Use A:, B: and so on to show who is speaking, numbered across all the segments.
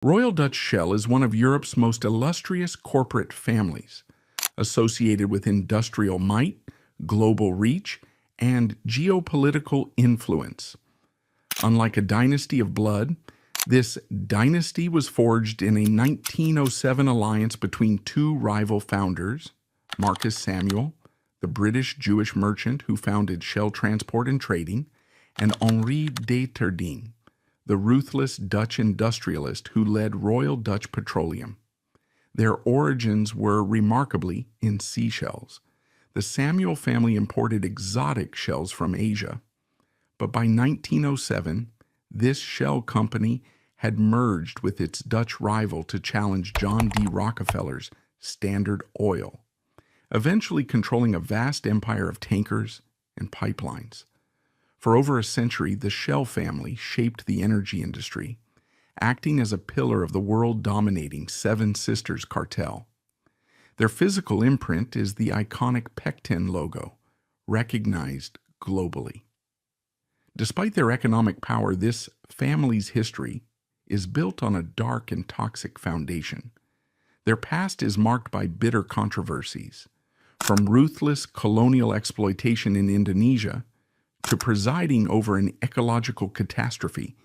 A: Royal Dutch Shell is one of Europe's most illustrious corporate families, associated with industrial might, global reach, and geopolitical influence. Unlike a dynasty of blood, this dynasty was forged in a 1907 alliance between two rival founders, Marcus Samuel, the British Jewish merchant who founded Shell Transport and Trading, and Henri Deterding, the ruthless Dutch industrialist who led Royal Dutch Petroleum. Their origins were remarkably in seashells. The Samuel family imported exotic shells from Asia, but by 1907, this shell company had merged with its Dutch rival to challenge John D. Rockefeller's Standard Oil, eventually controlling a vast empire of tankers and pipelines. For over a century, the Shell family shaped the energy industry, acting as a pillar of the world-dominating Seven Sisters cartel. Their physical imprint is the iconic Pectin logo, recognized globally. Despite their economic power, this family's history is built on a dark and toxic foundation. Their past is marked by bitter controversies, from ruthless colonial exploitation in Indonesia to presiding over an ecological catastrophe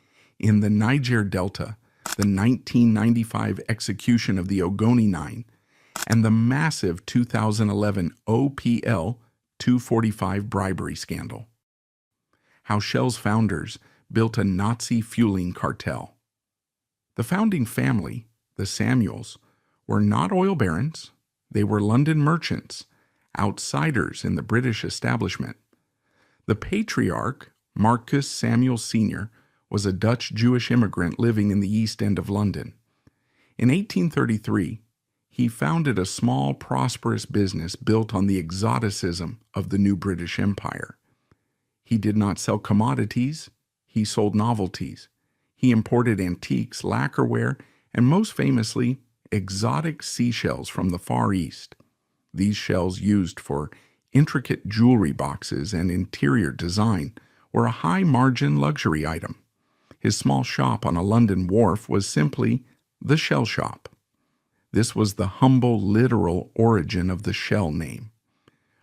A: in the Niger Delta, the 1995 execution of the Ogoni Nine, and the massive 2011 OPL 245 bribery scandal. How Shell's founders built a Nazi fueling cartel. The founding family, the Samuels, were not oil barons. They were London merchants, outsiders in the British establishment. The patriarch, Marcus Samuel Sr., was a Dutch Jewish immigrant living in the East End of London. In 1833, he founded a small, prosperous business built on the exoticism of the new British Empire. He did not sell commodities, he sold novelties. He imported antiques, lacquerware, and most famously, exotic seashells from the Far East. These shells, used for intricate jewelry boxes and interior design, were a high-margin luxury item. His small shop on a London wharf was simply the Shell Shop. This was the humble, literal origin of the Shell name.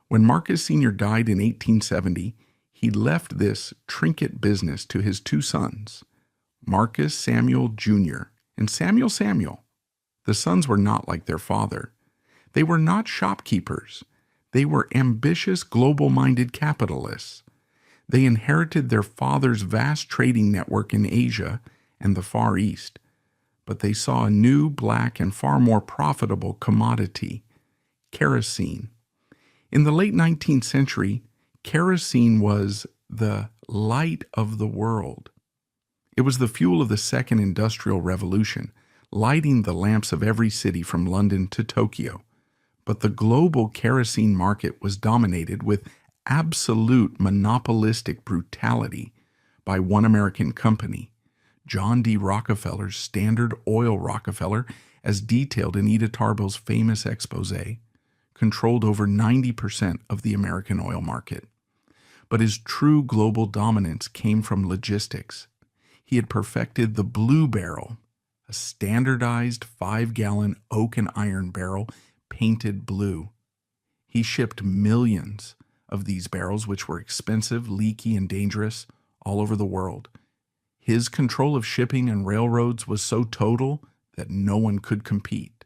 A: When Marcus Sr. died in 1870, he left this trinket business to his two sons, Marcus Samuel Jr. and Samuel Samuel. The sons were not like their father. They were not shopkeepers. They were ambitious, global-minded capitalists. They inherited their father's vast trading network in Asia and the Far East, but they saw a new, black, and far more profitable commodity, kerosene. In the late 19th century, kerosene was the light of the world. It was the fuel of the Second Industrial Revolution, lighting the lamps of every city from London to Tokyo. But the global kerosene market was dominated with absolute monopolistic brutality by one American company, John D. Rockefeller's Standard Oil Rockefeller, as detailed in Ida Tarbell's famous exposé, controlled over 90% of the American oil market. But his true global dominance came from logistics. He had perfected the blue barrel, a standardized 5-gallon oak and iron barrel painted blue. He shipped millions of these barrels, which were expensive, leaky, and dangerous, all over the world. His control of shipping and railroads was so total that no one could compete.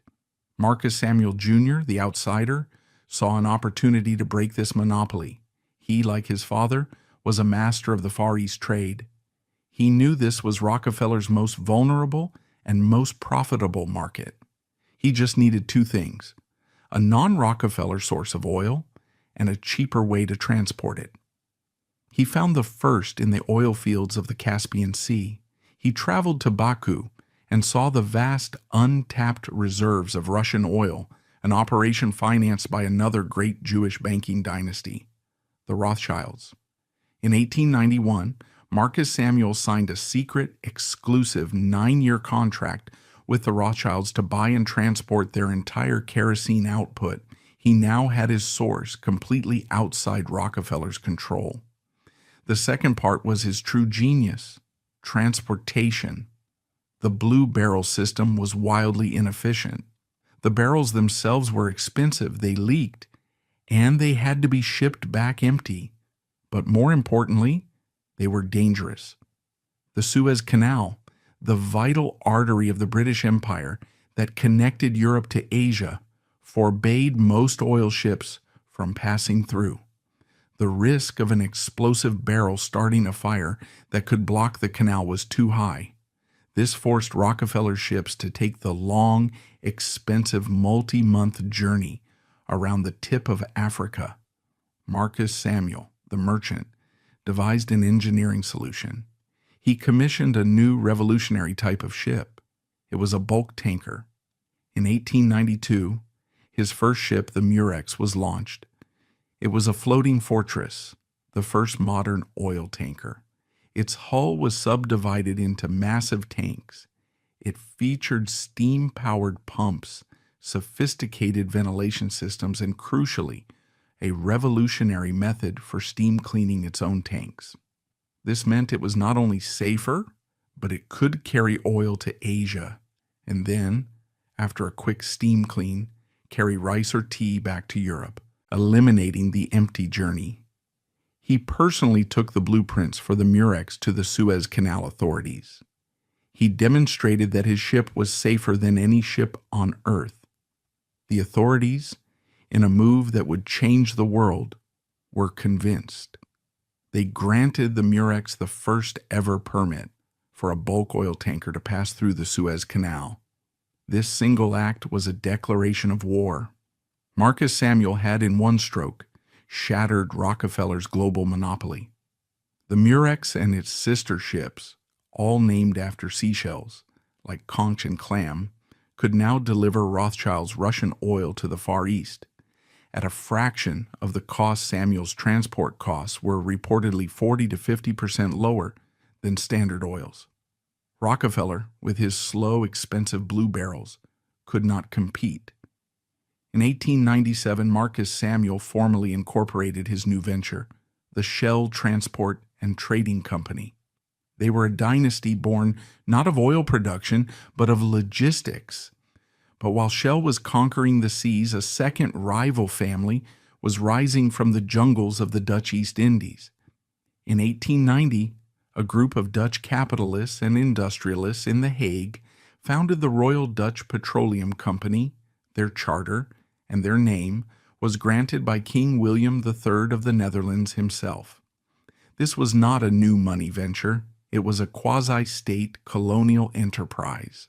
A: Marcus Samuel Jr., the outsider, saw an opportunity to break this monopoly. He, like his father, was a master of the Far East trade. He knew this was Rockefeller's most vulnerable and most profitable market. He just needed two things: a non-Rockefeller source of oil and a cheaper way to transport it. He found the first in the oil fields of the Caspian Sea. He traveled to Baku and saw the vast untapped reserves of Russian oil, an operation financed by another great Jewish banking dynasty, the Rothschilds. In 1891, Marcus Samuel signed a secret, exclusive 9-year contract with the Rothschilds to buy and transport their entire kerosene output. He now had his source completely outside Rockefeller's control. The second part was his true genius: transportation. The blue barrel system was wildly inefficient. The barrels themselves were expensive, they leaked, and they had to be shipped back empty. But more importantly, they were dangerous. The Suez Canal, the vital artery of the British Empire that connected Europe to Asia, forbade most oil ships from passing through. The risk of an explosive barrel starting a fire that could block the canal was too high. This forced Rockefeller's ships to take the long, expensive multi-month journey around the tip of Africa. Marcus Samuel, the merchant, devised an engineering solution. He commissioned a new revolutionary type of ship. It was a bulk tanker. In 1892, his first ship, the Murex, was launched. It was a floating fortress, the first modern oil tanker. Its hull was subdivided into massive tanks. It featured steam-powered pumps, sophisticated ventilation systems, and crucially, a revolutionary method for steam cleaning its own tanks. This meant it was not only safer, but it could carry oil to Asia, and then, after a quick steam clean, carry rice or tea back to Europe, eliminating the empty journey. He personally took the blueprints for the Murex to the Suez Canal authorities. He demonstrated that his ship was safer than any ship on Earth. The authorities, in a move that would change the world, were convinced. They granted the Murex the first ever permit for a bulk oil tanker to pass through the Suez Canal. This single act was a declaration of war. Marcus Samuel had, in one stroke, shattered Rockefeller's global monopoly. The Murex and its sister ships, all named after seashells, like conch and clam, could now deliver Rothschild's Russian oil to the Far East. At a fraction of the cost, Samuel's transport costs were reportedly 40 to 50% lower than Standard Oil's. Rockefeller, with his slow, expensive blue barrels, could not compete. In 1897, Marcus Samuel formally incorporated his new venture, the Shell Transport and Trading Company. They were a dynasty born not of oil production, but of logistics. But while Shell was conquering the seas, a second rival family was rising from the jungles of the Dutch East Indies. In 1890, a group of Dutch capitalists and industrialists in The Hague founded the Royal Dutch Petroleum Company. Their charter and their name was granted by King William III of the Netherlands himself. This was not a new money venture. It was a quasi-state colonial enterprise.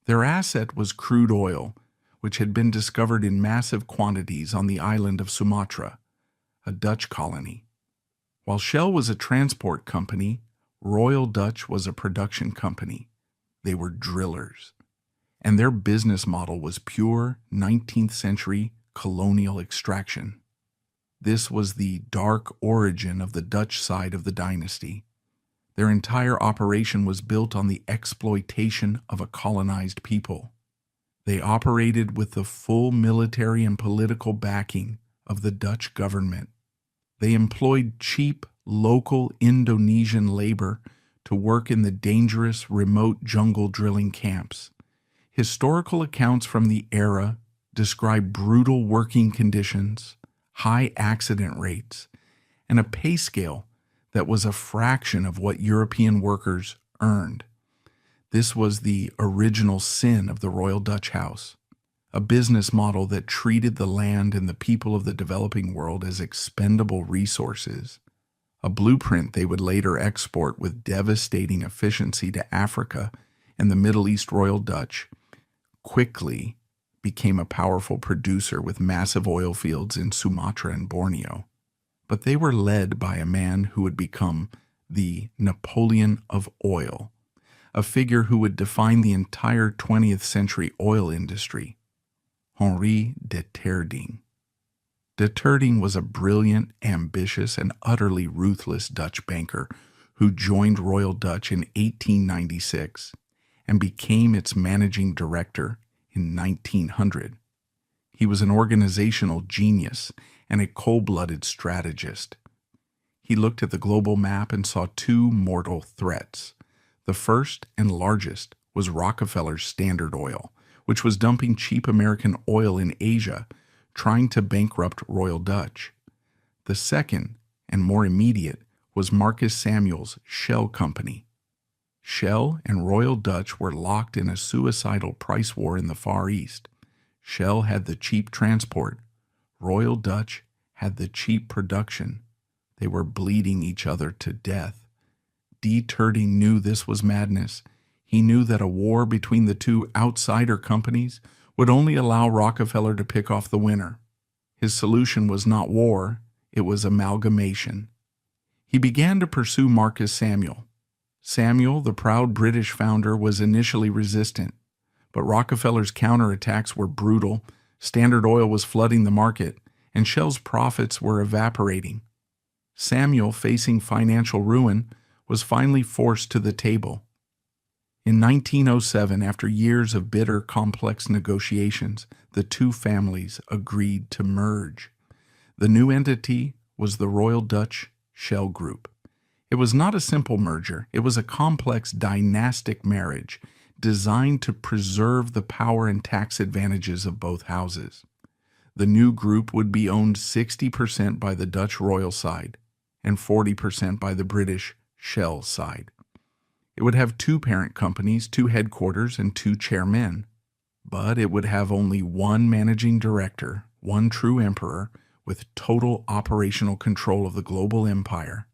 A: Their asset was crude oil, which had been discovered in massive quantities on the island of Sumatra, a Dutch colony. While Shell was a transport company, Royal Dutch was a production company. They were drillers. And their business model was pure 19th century colonial extraction. This was the dark origin of the Dutch side of the dynasty. Their entire operation was built on the exploitation of a colonized people. They operated with the full military and political backing of the Dutch government. They employed cheap, local Indonesian labor to work in the dangerous, remote jungle drilling camps. Historical accounts from the era describe brutal working conditions, high accident rates, and a pay scale that was a fraction of what European workers earned. This was the original sin of the Royal Dutch House, a business model that treated the land and the people of the developing world as expendable resources, a blueprint they would later export with devastating efficiency to Africa and the Middle East. Royal Dutch quickly became a powerful producer with massive oil fields in Sumatra and Borneo. But they were led by a man who would become the Napoleon of oil, a figure who would define the entire 20th century oil industry, Henri de Teerding. De Teerding was a brilliant, ambitious, and utterly ruthless Dutch banker who joined Royal Dutch in 1896 and became its managing director in 1900. He was an organizational genius and a cold-blooded strategist. He looked at the global map and saw two mortal threats: The first and largest was Rockefeller's Standard Oil, which was dumping cheap American oil in Asia, trying to bankrupt Royal Dutch. The second, and more immediate, was Marcus Samuel's Shell Company. Shell and Royal Dutch were locked in a suicidal price war in the Far East. Shell had the cheap transport. Royal Dutch had the cheap production. They were bleeding each other to death. D. Turding knew this was madness. He knew that a war between the two outsider companies would only allow Rockefeller to pick off the winner. His solution was not war, it was amalgamation. He began to pursue Marcus Samuel. Samuel, the proud British founder, was initially resistant, but Rockefeller's counterattacks were brutal. Standard Oil was flooding the market, and Shell's profits were evaporating. Samuel, facing financial ruin, was finally forced to the table. In 1907, after years of bitter, complex negotiations, the two families agreed to merge. The new entity was the Royal Dutch Shell Group. It was not a simple merger. It was a complex dynastic marriage designed to preserve the power and tax advantages of both houses. The new group would be owned 60% by the Dutch royal side and 40% by the British Shell side. It would have two parent companies, two headquarters, and two chairmen. But it would have only one managing director, one true emperor, with total operational control of the global empire.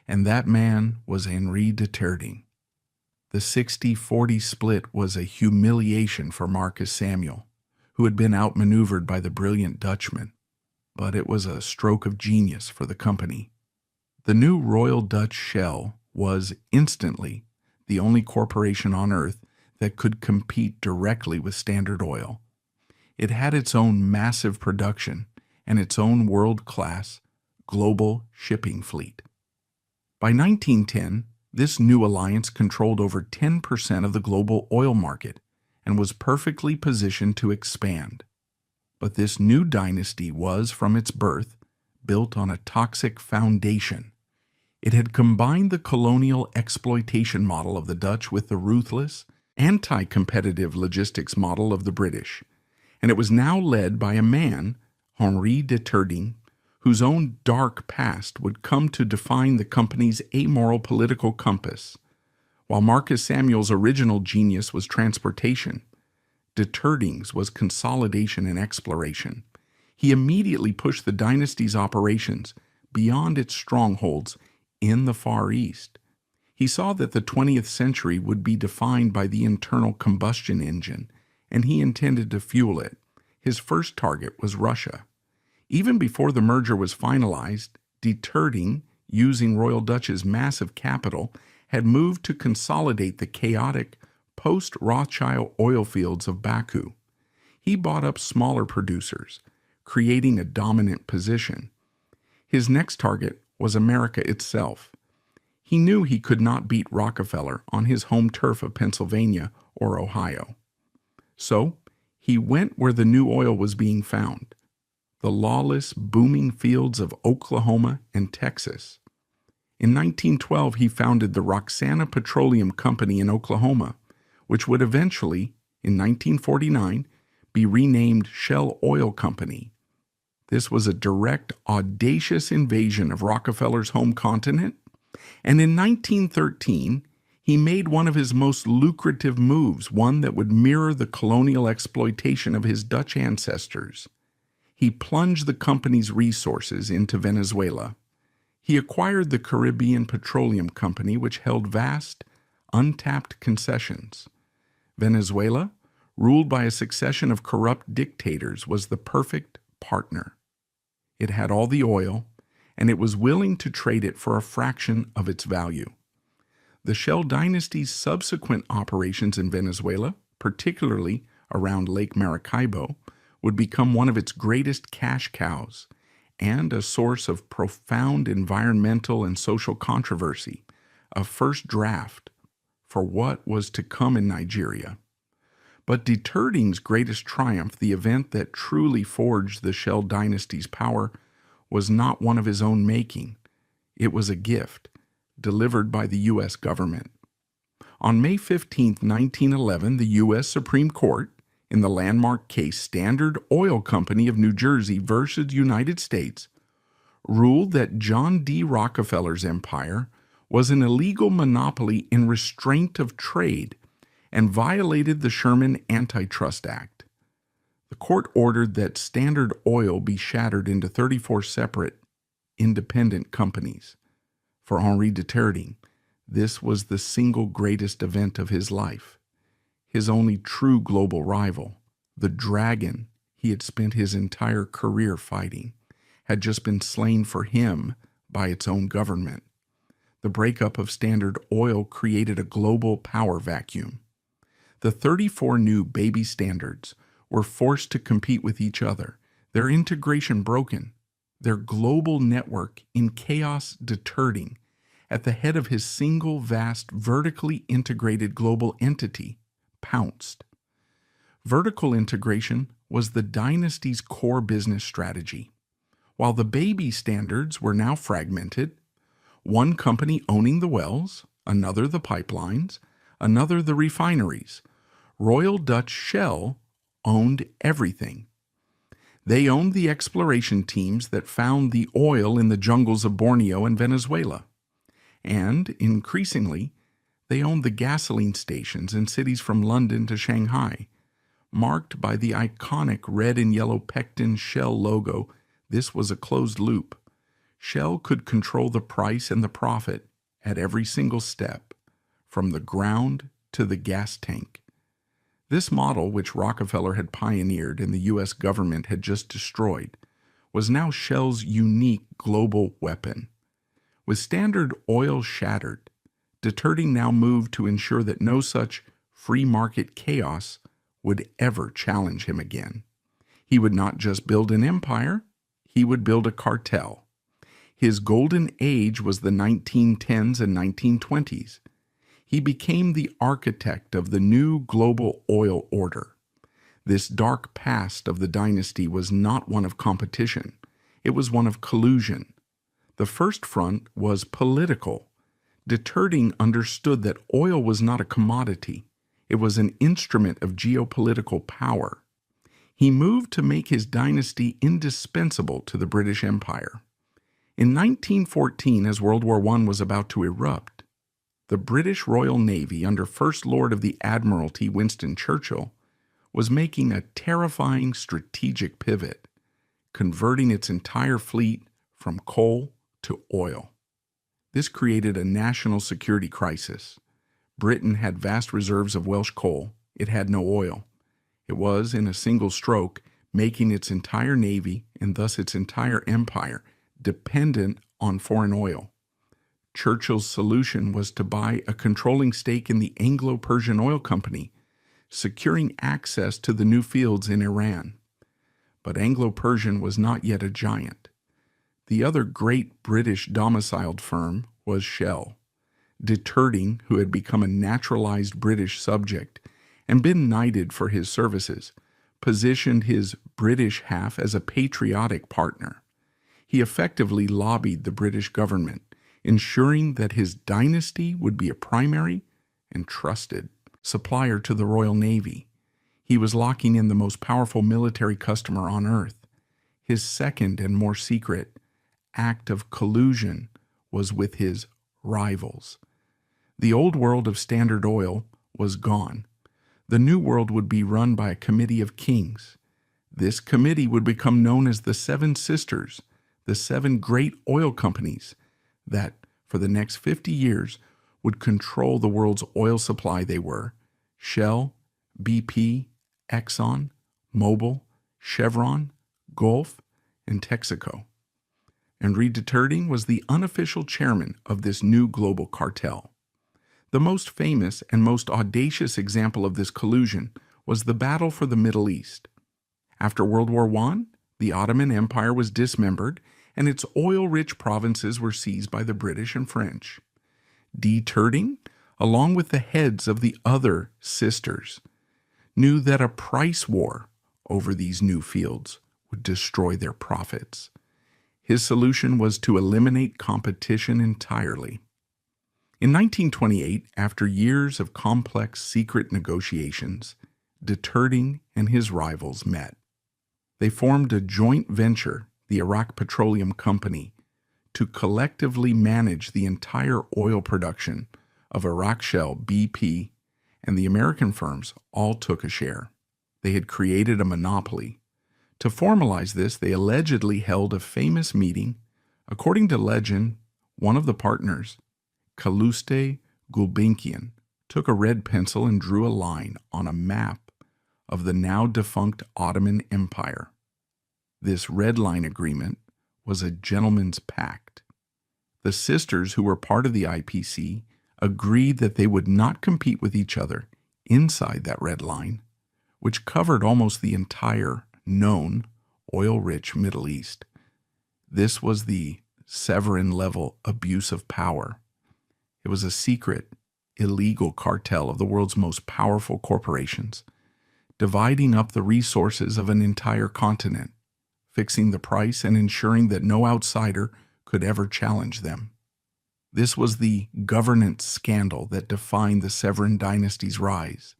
A: And that man was Henri de Turding. The 60-40 split was a humiliation for Marcus Samuel, who had been outmaneuvered by the brilliant Dutchman. But it was a stroke of genius for the company. The new Royal Dutch Shell was instantly the only corporation on earth that could compete directly with Standard Oil. It had its own massive production and its own world-class global shipping fleet. By 1910, this new alliance controlled over 10% of the global oil market and was perfectly positioned to expand. But this new dynasty was, from its birth, built on a toxic foundation. It had combined the colonial exploitation model of the Dutch with the ruthless, anti-competitive logistics model of the British, and it was now led by a man, Henri de Turding, whose own dark past would come to define the company's amoral political compass. While Marcus Samuel's original genius was transportation, de Turding's was consolidation and exploration. He immediately pushed the dynasty's operations beyond its strongholds in the Far East. He saw that the 20th century would be defined by the internal combustion engine, and he intended to fuel it. His first target was Russia. Even before the merger was finalized, de Turding, using Royal Dutch's massive capital, had moved to consolidate the chaotic post-Rothschild oil fields of Baku. He bought up smaller producers, creating a dominant position. His next target was America itself. He knew he could not beat Rockefeller on his home turf of Pennsylvania or Ohio. So, he went where the new oil was being found, the lawless, booming fields of Oklahoma and Texas. In 1912, he founded the Roxana Petroleum Company in Oklahoma, which would eventually, in 1949, be renamed Shell Oil Company. This was a direct, audacious invasion of Rockefeller's home continent, and in 1913, he made one of his most lucrative moves, one that would mirror the colonial exploitation of his Dutch ancestors. He plunged the company's resources into Venezuela. He acquired the Caribbean Petroleum Company, which held vast, untapped concessions. Venezuela, ruled by a succession of corrupt dictators, was the perfect partner. It had all the oil, and it was willing to trade it for a fraction of its value. The Shell dynasty's subsequent operations in Venezuela, particularly around Lake Maracaibo, would become one of its greatest cash cows and a source of profound environmental and social controversy, a first draft for what was to come in Nigeria. But de Turding's greatest triumph, the event that truly forged the Shell dynasty's power, was not one of his own making. It was a gift delivered by the U.S. government. On May 15, 1911, the U.S. Supreme Court, in the landmark case Standard Oil Company of New Jersey versus United States, ruled that John D. Rockefeller's empire was an illegal monopoly in restraint of trade and violated the Sherman Antitrust Act. The court ordered that Standard Oil be shattered into 34 separate, independent companies. For Henri de Terding, this was the single greatest event of his life. His only true global rival, the dragon he had spent his entire career fighting, had just been slain for him by its own government. The breakup of Standard Oil created a global power vacuum. The 34 new baby standards were forced to compete with each other, their integration broken, their global network in chaos deterring, at the head of his single vast vertically integrated global entity, pounced. Vertical integration was the dynasty's core business strategy. While the baby standards were now fragmented, one company owning the wells, another the pipelines, another the refineries, Royal Dutch Shell owned everything. They owned the exploration teams that found the oil in the jungles of Borneo and Venezuela. And, increasingly, they owned the gasoline stations in cities from London to Shanghai. Marked by the iconic red and yellow pectin Shell logo, this was a closed loop. Shell could control the price and the profit at every single step, from the ground to the gas tank. This model, which Rockefeller had pioneered and the U.S. government had just destroyed, was now Shell's unique global weapon. With Standard Oil shattered, de Terding now moved to ensure that no such free market chaos would ever challenge him again. He would not just build an empire, he would build a cartel. His golden age was the 1910s and 1920s. He became the architect of the new global oil order. This dark past of the dynasty was not one of competition. It was one of collusion. The first front was political. De Terding understood that oil was not a commodity. It was an instrument of geopolitical power. He moved to make his dynasty indispensable to the British Empire. In 1914, as World War I was about to erupt, the British Royal Navy, under First Lord of the Admiralty Winston Churchill, was making a terrifying strategic pivot, converting its entire fleet from coal to oil. This created a national security crisis. Britain had vast reserves of Welsh coal. It had no oil. It was, in a single stroke, making its entire navy, and thus its entire empire, dependent on foreign oil. Churchill's solution was to buy a controlling stake in the Anglo-Persian Oil Company, securing access to the new fields in Iran. But Anglo-Persian was not yet a giant. The other great British domiciled firm was Shell. De Terding, who had become a naturalized British subject and been knighted for his services, positioned his British half as a patriotic partner. He effectively lobbied the British government, ensuring that his dynasty would be a primary and trusted supplier to the Royal Navy. He was locking in the most powerful military customer on earth. His second and more secret act of collusion was with his rivals. The old world of Standard Oil was gone. The new world would be run by a committee of kings. This committee would become known as the Seven Sisters, the seven great oil companies that, for the next 50 years, would control the world's oil supply. They were Shell, BP, Exxon, Mobil, Chevron, Gulf, and Texaco. Henri de Terding was the unofficial chairman of this new global cartel. The most famous and most audacious example of this collusion was the battle for the Middle East. After World War I, the Ottoman Empire was dismembered and its oil-rich provinces were seized by the British and French. De Terding, along with the heads of the other sisters, knew that a price war over these new fields would destroy their profits. His solution was to eliminate competition entirely. In 1928, after years of complex secret negotiations, Duterte and his rivals met. They formed a joint venture, the Iraq Petroleum Company, to collectively manage the entire oil production of Iraq Shell, BP, and the American firms all took a share. They had created a monopoly. To formalize this, they allegedly held a famous meeting. According to legend, one of the partners, Calouste Gulbenkian, took a red pencil and drew a line on a map of the now defunct Ottoman Empire. This red line agreement was a gentleman's pact. The sisters who were part of the IPC agreed that they would not compete with each other inside that red line, which covered almost the entire known oil-rich Middle East. This was the Severin-level abuse of power. It was a secret, illegal cartel of the world's most powerful corporations, dividing up the resources of an entire continent, fixing the price and ensuring that no outsider could ever challenge them. This was the governance scandal that defined the Severin dynasty's rise.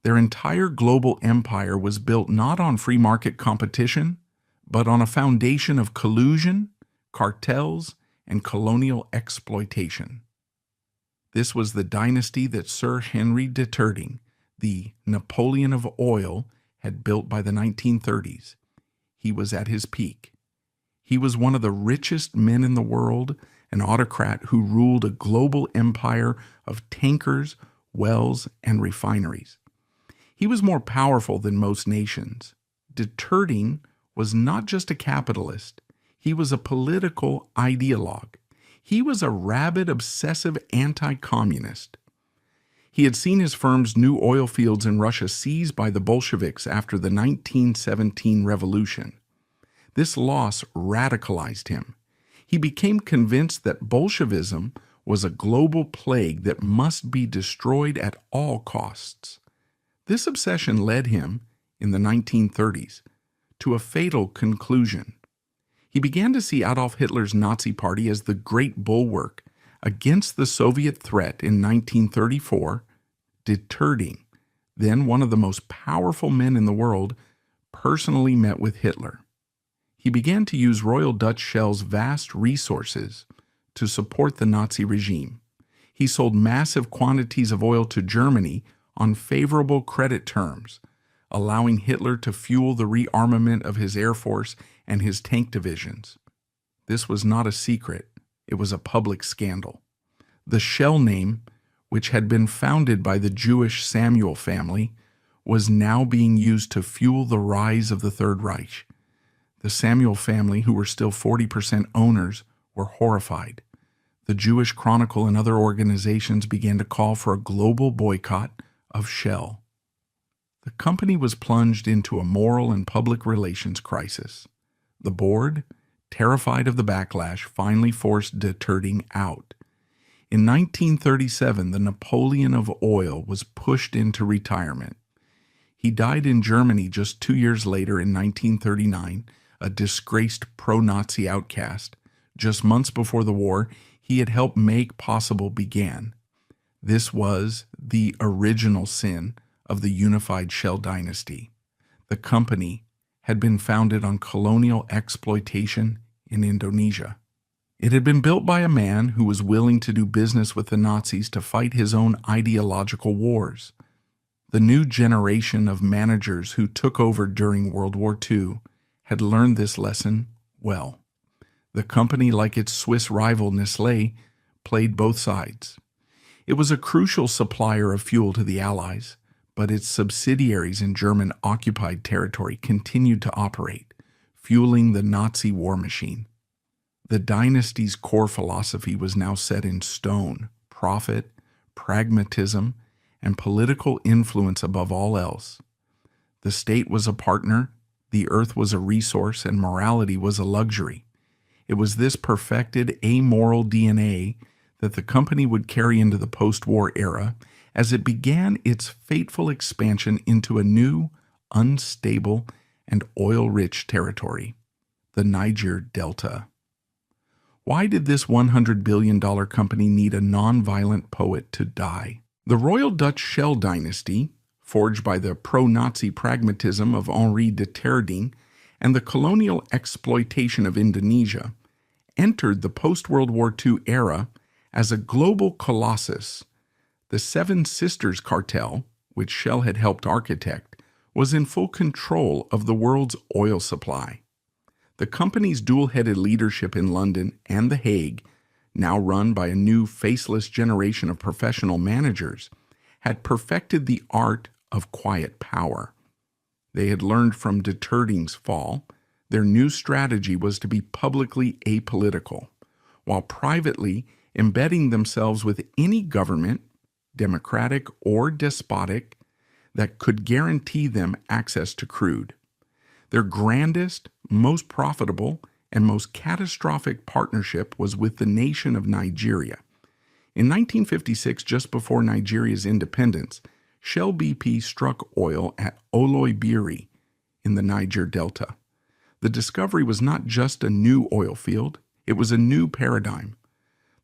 A: Their entire global empire was built not on free market competition, but on a foundation of collusion, cartels, and colonial exploitation. This was the dynasty that Sir Henry Duterte, the Napoleon of oil, had built by the 1930s. He was at his peak. He was one of the richest men in the world, an autocrat who ruled a global empire of tankers, wells, and refineries. He was more powerful than most nations. Duterte was not just a capitalist. He was a political ideologue. He was a rabid, obsessive anti-communist. He had seen his firm's new oil fields in Russia seized by the Bolsheviks after the 1917 revolution. This loss radicalized him. He became convinced that Bolshevism was a global plague that must be destroyed at all costs. This obsession led him, in the 1930s, to a fatal conclusion. He began to see Adolf Hitler's Nazi Party as the great bulwark against the Soviet threat. In 1934, Duterte, then one of the most powerful men in the world, personally met with Hitler. He began to use Royal Dutch Shell's vast resources to support the Nazi regime. He sold massive quantities of oil to Germany on favorable credit terms, allowing Hitler to fuel the rearmament of his air force and his tank divisions. This was not a secret. It was a public scandal. The Shell name, which had been founded by the Jewish Samuel family, was now being used to fuel the rise of the Third Reich. The Samuel family, who were still 40% owners, were horrified. The Jewish Chronicle and other organizations began to call for a global boycott of Shell. The company was plunged into a moral and public relations crisis. The board, terrified of the backlash, finally forced Duterte out. In 1937, the Napoleon of oil was pushed into retirement. He died in Germany just 2 years later in 1939, a disgraced pro-Nazi outcast. Just months before the war, he had helped make possible began. This was the original sin of the unified Shell dynasty. The company had been founded on colonial exploitation in Indonesia. It had been built by a man who was willing to do business with the Nazis to fight his own ideological wars. The new generation of managers who took over during World War II had learned this lesson well. The company, like its Swiss rival Nestlé, played both sides. It was a crucial supplier of fuel to the Allies, but its subsidiaries in German-occupied territory continued to operate, fueling the Nazi war machine. The dynasty's core philosophy was now set in stone: profit, pragmatism, and political influence above all else. The state was a partner, the earth was a resource, and morality was a luxury. It was this perfected amoral DNA that the company would carry into the post-war era as it began its fateful expansion into a new, unstable, and oil-rich territory, the Niger Delta. Why did this $100 billion company need a nonviolent poet to die? The Royal Dutch Shell dynasty, forged by the pro-Nazi pragmatism of Henri de Teerding and the colonial exploitation of Indonesia, entered the post-World War II era as a global colossus. The Seven Sisters cartel, which Shell had helped architect, was in full control of the world's oil supply. The company's dual-headed leadership in London and The Hague, now run by a new faceless generation of professional managers, had perfected the art of quiet power. They had learned from de Teerding's fall. Their new strategy was to be publicly apolitical, while privately embedding themselves with any government, democratic or despotic, that could guarantee them access to crude. Their grandest, most profitable, and most catastrophic partnership was with the nation of Nigeria. In 1956, just before Nigeria's independence, Shell BP struck oil at Oloibiri in the Niger Delta. The discovery was not just a new oil field, it was a new paradigm.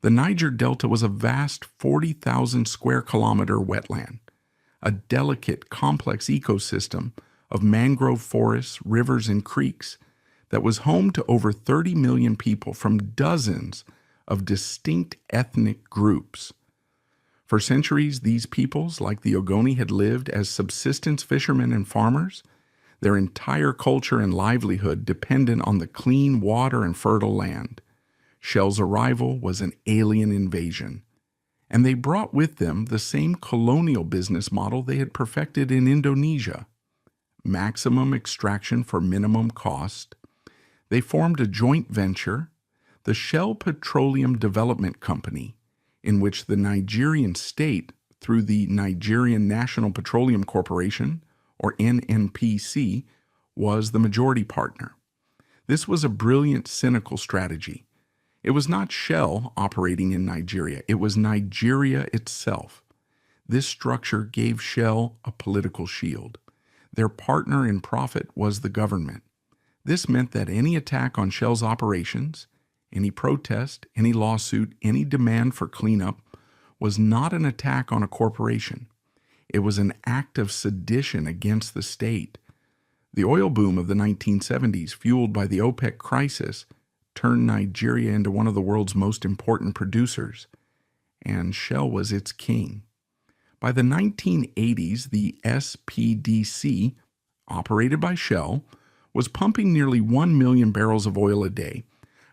A: The Niger Delta was a vast 40,000 square kilometer wetland, a delicate, complex ecosystem of mangrove forests, rivers, and creeks that was home to over 30 million people from dozens of distinct ethnic groups. For centuries, these peoples, like the Ogoni, had lived as subsistence fishermen and farmers, their entire culture and livelihood dependent on the clean water and fertile land. Shell's arrival was an alien invasion, and they brought with them the same colonial business model they had perfected in Indonesia. Maximum extraction for minimum cost. They formed a joint venture, the Shell Petroleum Development Company, in which the Nigerian state, through the Nigerian National Petroleum Corporation, or NNPC, was the majority partner. This was a brilliant, cynical strategy. It was not Shell operating in Nigeria, it was Nigeria itself. This structure gave Shell a political shield. Their partner in profit was the government. This meant that any attack on Shell's operations, any protest, any lawsuit, any demand for cleanup was not an attack on a corporation. It was an act of sedition against the state. The oil boom of the 1970s, fueled by the OPEC crisis, turned Nigeria into one of the world's most important producers, and Shell was its king. By the 1980s, the SPDC, operated by Shell, was pumping nearly 1 million barrels of oil a day,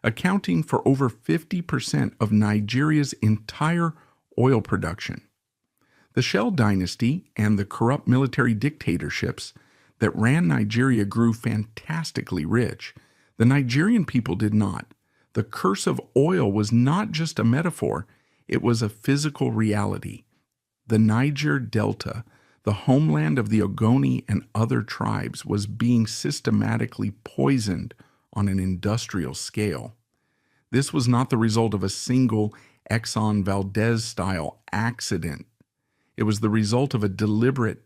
A: accounting for over 50% of Nigeria's entire oil production. The Shell dynasty and the corrupt military dictatorships that ran Nigeria grew fantastically rich. The Nigerian people did not. The curse of oil was not just a metaphor, it was a physical reality. The Niger Delta, the homeland of the Ogoni and other tribes, was being systematically poisoned on an industrial scale. This was not the result of a single Exxon Valdez-style accident. It was the result of a deliberate,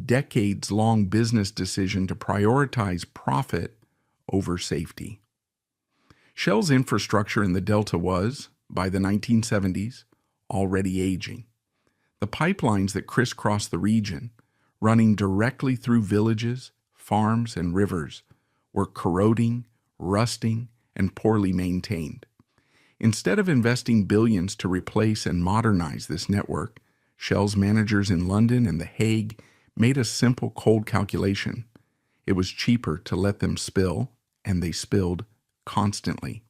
A: decades-long business decision to prioritize profit over safety. Shell's infrastructure in the Delta was, by the 1970s, already aging. The pipelines that crisscross the region, running directly through villages, farms, and rivers, were corroding, rusting, and poorly maintained. Instead of investing billions to replace and modernize this network, Shell's managers in London and The Hague made a simple cold calculation. It was cheaper to let them spill, and they spilled constantly.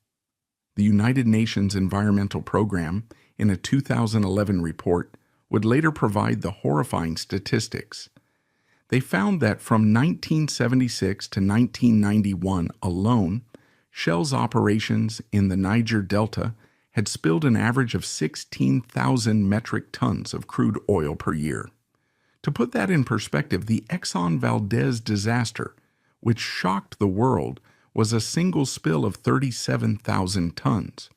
A: The United Nations Environmental Program, in a 2011 report, would later provide the horrifying statistics. They found that from 1976 to 1991 alone, Shell's operations in the Niger Delta had spilled an average of 16,000 metric tons of crude oil per year. To put that in perspective, the Exxon Valdez disaster, which shocked the world, was a single spill of 37,000 tons.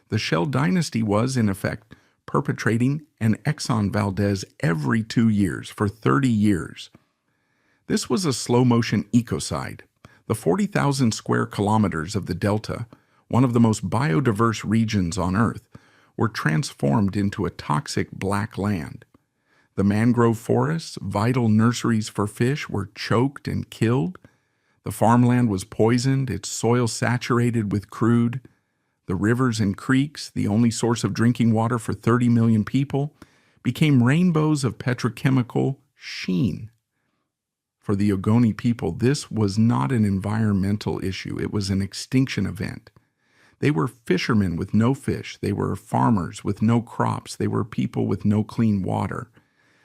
A: The Shell dynasty was, in effect, perpetrating an Exxon Valdez every 2 years for 30 years. This was a slow-motion ecocide. The 40,000 square kilometers of the Delta one of the most biodiverse regions on Earth, were transformed into a toxic black land. The mangrove forests, vital nurseries for fish, were choked and killed. The farmland was poisoned, its soil saturated with crude. The rivers and creeks, the only source of drinking water for 30 million people, became rainbows of petrochemical sheen. For the Ogoni people, this was not an environmental issue. It was an extinction event. They were fishermen with no fish. They were farmers with no crops. They were people with no clean water.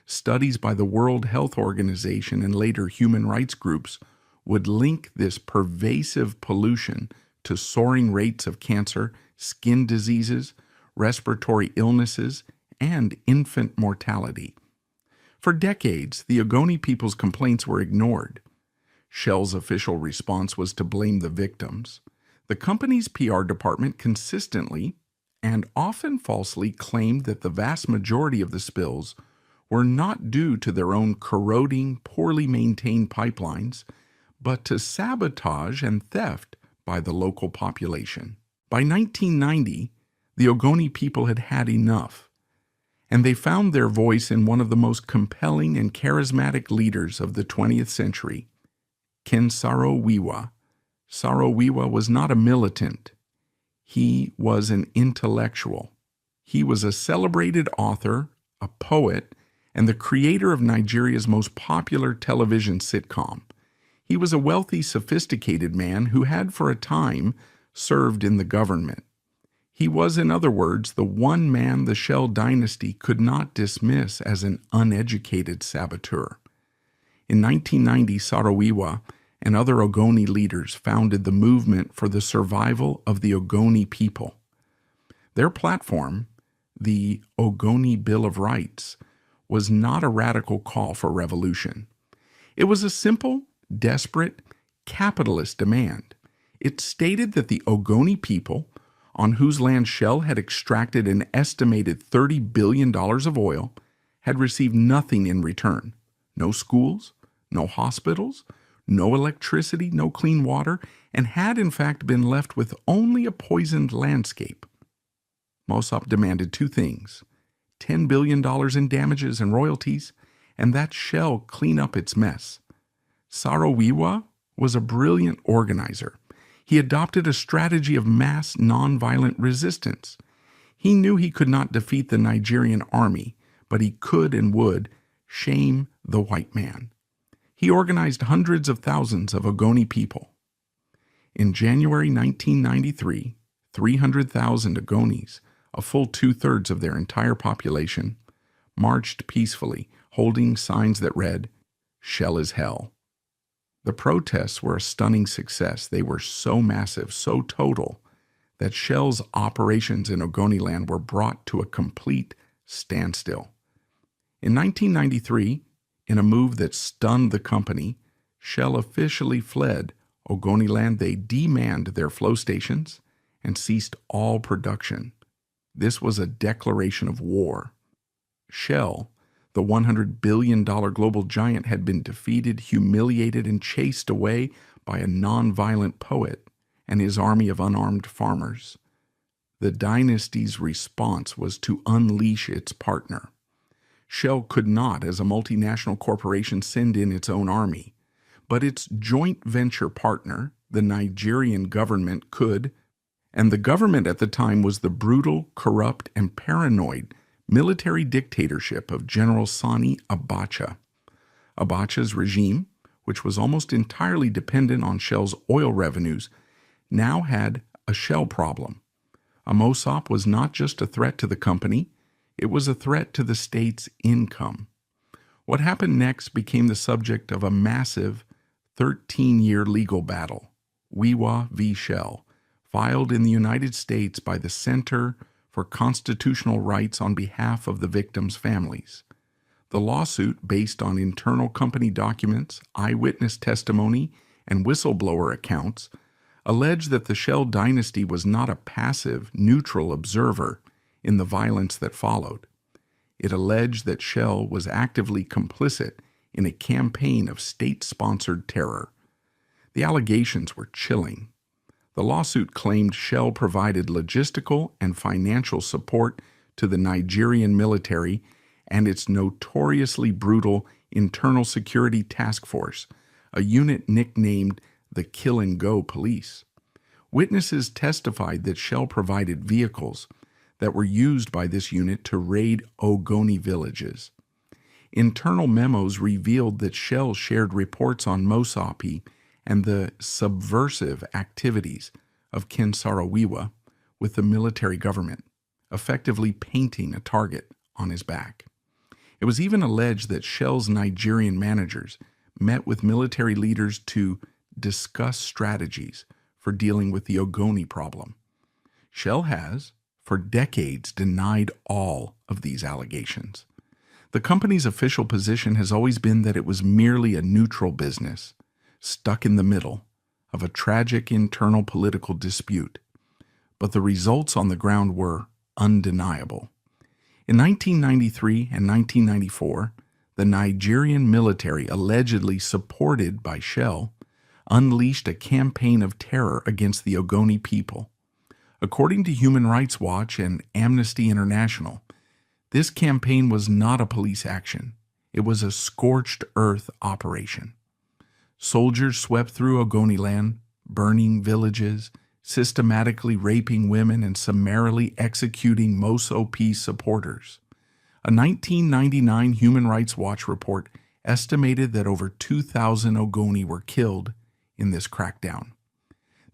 A: Studies by the World Health Organization and later human rights groups would link this pervasive pollution to soaring rates of cancer, skin diseases, respiratory illnesses, and infant mortality. For decades, the Ogoni people's complaints were ignored. Shell's official response was to blame the victims. The company's PR department consistently and often falsely claimed that the vast majority of the spills were not due to their own corroding, poorly maintained pipelines, but to sabotage and theft by the local population. By 1990, the Ogoni people had had enough, and they found their voice in one of the most compelling and charismatic leaders of the 20th century, Ken Saro-Wiwa. Saro-Wiwa was not a militant. He was an intellectual. He was a celebrated author, a poet, and the creator of Nigeria's most popular television sitcom. He was a wealthy, sophisticated man who had for a time served in the government. He was, in other words, the one man the Shell dynasty could not dismiss as an uneducated saboteur. In 1990, Saro-Wiwa and other Ogoni leaders founded the movement for the survival of the Ogoni people. Their platform, the Ogoni Bill of Rights, was not a radical call for revolution. It was a simple, desperate, capitalist demand. It stated that the Ogoni people, on whose land Shell had extracted an estimated $30 billion of oil, had received nothing in return. No schools, no hospitals, no electricity, no clean water, and had in fact been left with only a poisoned landscape. Mossop demanded two things: $10 billion in damages and royalties, and that Shell clean up its mess. Saro-Wiwa was a brilliant organizer. He adopted a strategy of mass nonviolent resistance. He knew he could not defeat the Nigerian army, but he could and would shame the white man. He organized hundreds of thousands of Ogoni people. In January 1993, 300,000 Ogonis, a full two-thirds of their entire population, marched peacefully, holding signs that read, "Shell is hell." The protests were a stunning success. They were so massive, so total, that Shell's operations in Ogoniland were brought to a complete standstill. In 1993, in a move that stunned the company, Shell officially fled Ogoniland. They demanned their flow stations and ceased all production. This was a declaration of war. Shell, the $100 billion global giant, had been defeated, humiliated, and chased away by a nonviolent poet and his army of unarmed farmers. The dynasty's response was to unleash its partner. Shell could not, as a multinational corporation, send in its own army, but its joint venture partner, the Nigerian government, could, and the government at the time was the brutal, corrupt, and paranoid military dictatorship of General Sani Abacha. Abacha's regime, which was almost entirely dependent on Shell's oil revenues, now had a Shell problem. Mossop was not just a threat to the company, it was a threat to the state's income. What happened next became the subject of a massive 13-year legal battle, Wiwa v. Shell, filed in the United States by the Center for Constitutional Rights on behalf of the victims' families. The lawsuit, based on internal company documents, eyewitness testimony, and whistleblower accounts, alleged that the Shell dynasty was not a passive, neutral observer in the violence that followed. It alleged that Shell was actively complicit in a campaign of state-sponsored terror. The allegations were chilling. The lawsuit claimed Shell provided logistical and financial support to the Nigerian military and its notoriously brutal Internal Security Task Force, a unit nicknamed the Kill and Go Police. Witnesses testified that Shell provided vehicles that were used by this unit to raid Ogoni villages. Internal memos revealed that Shell shared reports on Mosapi and the subversive activities of Ken Saro-Wiwa with the military government, effectively painting a target on his back. It was even alleged that Shell's Nigerian managers met with military leaders to discuss strategies for dealing with the Ogoni problem. Shell has, for decades, denied all of these allegations. The company's official position has always been that it was merely a neutral business, stuck in the middle of a tragic internal political dispute. But the results on the ground were undeniable. In 1993 and 1994, the Nigerian military, allegedly supported by Shell, unleashed a campaign of terror against the Ogoni people. According to Human Rights Watch and Amnesty International, this campaign was not a police action. It was a scorched earth operation. Soldiers swept through Ogoni land, burning villages, systematically raping women, and summarily executing Mosapi supporters. A 1999 Human Rights Watch report estimated that over 2,000 Ogoni were killed in this crackdown.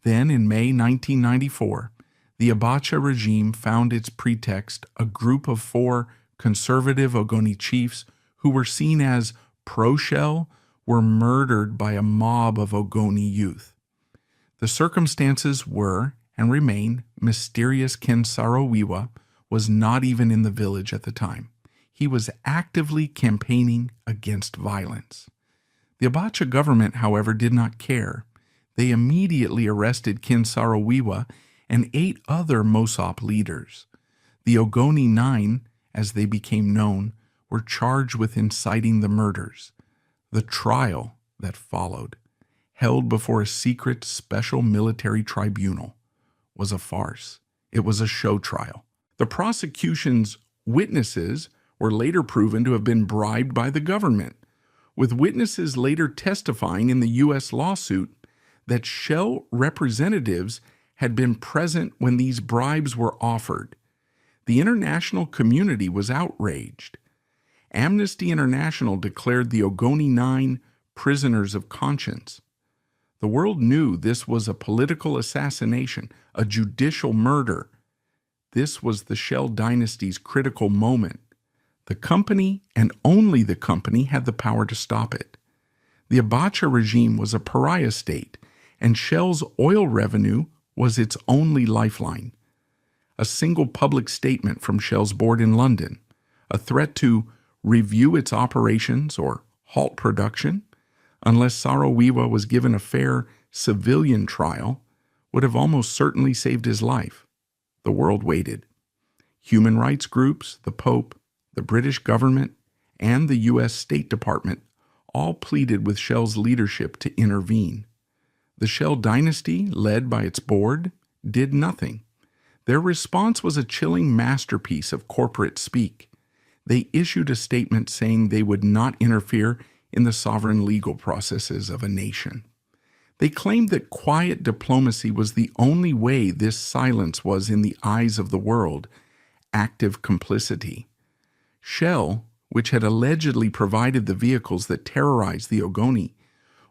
A: Then, in May 1994, the Abacha regime found its pretext: a group of 4 conservative Ogoni chiefs who were seen as pro-Shell were murdered by a mob of Ogoni youth. The circumstances were, and remain, mysterious. Ken Saro-Wiwa was not even in the village at the time. He was actively campaigning against violence. The Abacha government, however, did not care. They immediately arrested Ken Saro-Wiwa and 8 other Mosop leaders. The Ogoni 9, as they became known, were charged with inciting the murders. The trial that followed, held before a secret special military tribunal, was a farce. It was a show trial. The prosecution's witnesses were later proven to have been bribed by the government, with witnesses later testifying in the U.S. lawsuit that Shell representatives had been present when these bribes were offered. The international community was outraged. Amnesty International declared the Ogoni 9 prisoners of conscience. The world knew this was a political assassination, a judicial murder. This was the Shell dynasty's critical moment. The company, and only the company, had the power to stop it. The Abacha regime was a pariah state, and Shell's oil revenue was its only lifeline. A single public statement from Shell's board in London, a threat to review its operations or halt production, unless Saro-Wiwa was given a fair civilian trial, would have almost certainly saved his life. The world waited. Human rights groups, the Pope, the British government, and the U.S. State Department all pleaded with Shell's leadership to intervene. The Shell dynasty, led by its board, did nothing. Their response was a chilling masterpiece of corporate speak. They issued a statement saying they would not interfere in the sovereign legal processes of a nation. They claimed that quiet diplomacy was the only way this silence was, in the eyes of the world, active complicity. Shell, which had allegedly provided the vehicles that terrorized the Ogoni,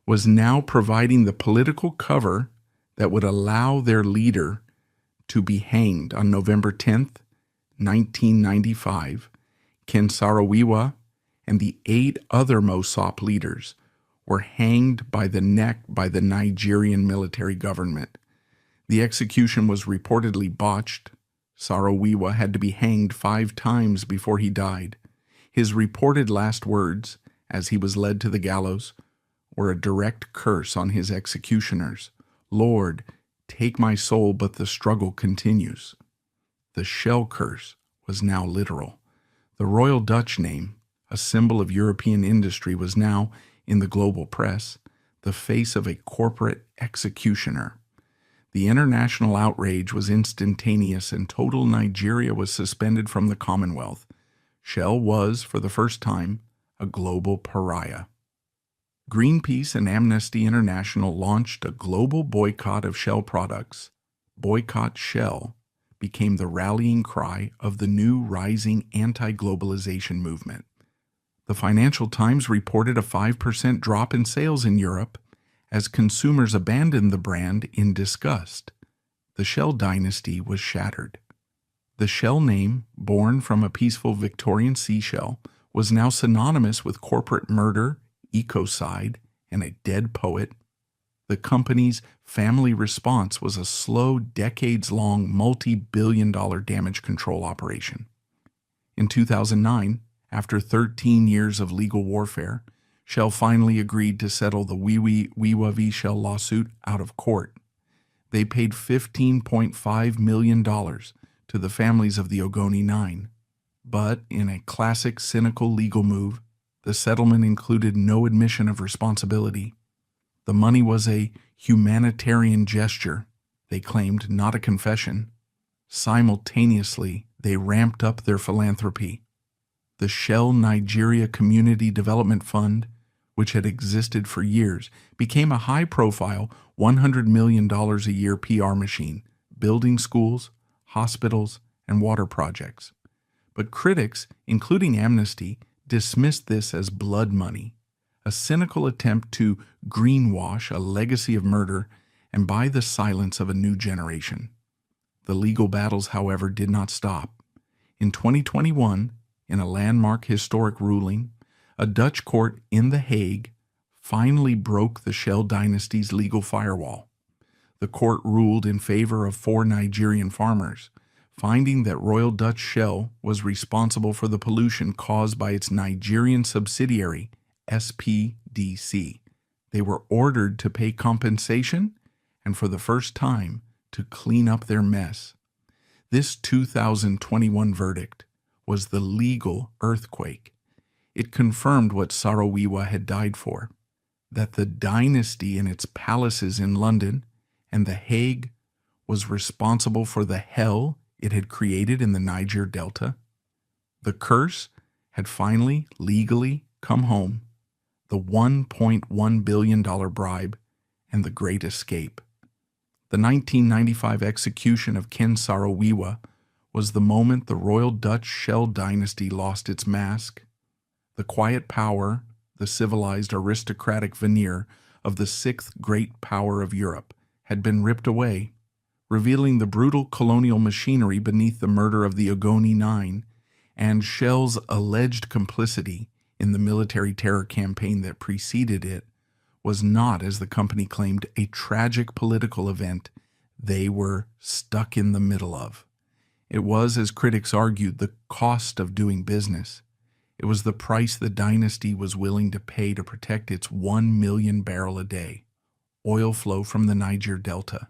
A: was now providing the political cover that would allow their leader to be hanged on November 10th, 1995. Ken Saro-Wiwa and the 8 other Mosop leaders were hanged by the neck by the Nigerian military government. The execution was reportedly botched. Saro-Wiwa had to be hanged 5 times before he died. His reported last words, as he was led to the gallows, were a direct curse on his executioners. "Lord, take my soul, but the struggle continues." The Shell curse was now literal. The Royal Dutch name, a symbol of European industry, was now, in the global press, the face of a corporate executioner. The international outrage was instantaneous and total Nigeria was suspended from the Commonwealth. Shell was, for the first time, a global pariah. Greenpeace and Amnesty International launched a global boycott of Shell products. Boycott Shell became the rallying cry of the new rising anti-globalization movement. The Financial Times reported a 5% drop in sales in Europe as consumers abandoned the brand in disgust. The Shell dynasty was shattered. The Shell name, born from a peaceful Victorian seashell, was now synonymous with corporate murder, ecocide, and a dead poet. The company's family response was a slow, decades-long, multi-billion-dollar damage control operation. In 2009, after 13 years of legal warfare, Shell finally agreed to settle the Wiwa v. Shell lawsuit out of court. They paid $15.5 million to the families of the Ogoni Nine. But in a classic cynical legal move, the settlement included no admission of responsibility. The money was a humanitarian gesture, they claimed, not a confession. Simultaneously, they ramped up their philanthropy. The Shell Nigeria Community Development Fund, which had existed for years, became a high-profile $100 million a year PR machine, building schools, hospitals, and water projects. But critics, including Amnesty, dismissed this as blood money, a cynical attempt to greenwash a legacy of murder and buy the silence of a new generation. The legal battles, however, did not stop. In 2021, in a landmark historic ruling, a Dutch court in The Hague finally broke the Shell dynasty's legal firewall. The court ruled in favor of 4 Nigerian farmers, finding that Royal Dutch Shell was responsible for the pollution caused by its Nigerian subsidiary, SPDC. They were ordered to pay compensation and, for the first time, to clean up their mess. This 2021 verdict was the legal earthquake. It confirmed what Saro-Wiwa had died for, that the dynasty in its palaces in London and The Hague was responsible for the hell it had created in the Niger Delta. The curse had finally, legally, come home. The $1.1 billion bribe and the Great Escape. The 1995 execution of Ken Saro-Wiwa was the moment the Royal Dutch Shell dynasty lost its mask. The quiet power, the civilized aristocratic veneer of the 6th great power of Europe had been ripped away, revealing the brutal colonial machinery beneath the murder of the Ogoni Nine and Shell's alleged complicity in the military terror campaign that preceded it was not, as the company claimed, a tragic political event they were stuck in the middle of. It was, as critics argued, the cost of doing business. It was the price the dynasty was willing to pay to protect its 1 million barrel a day oil flow from the Niger Delta,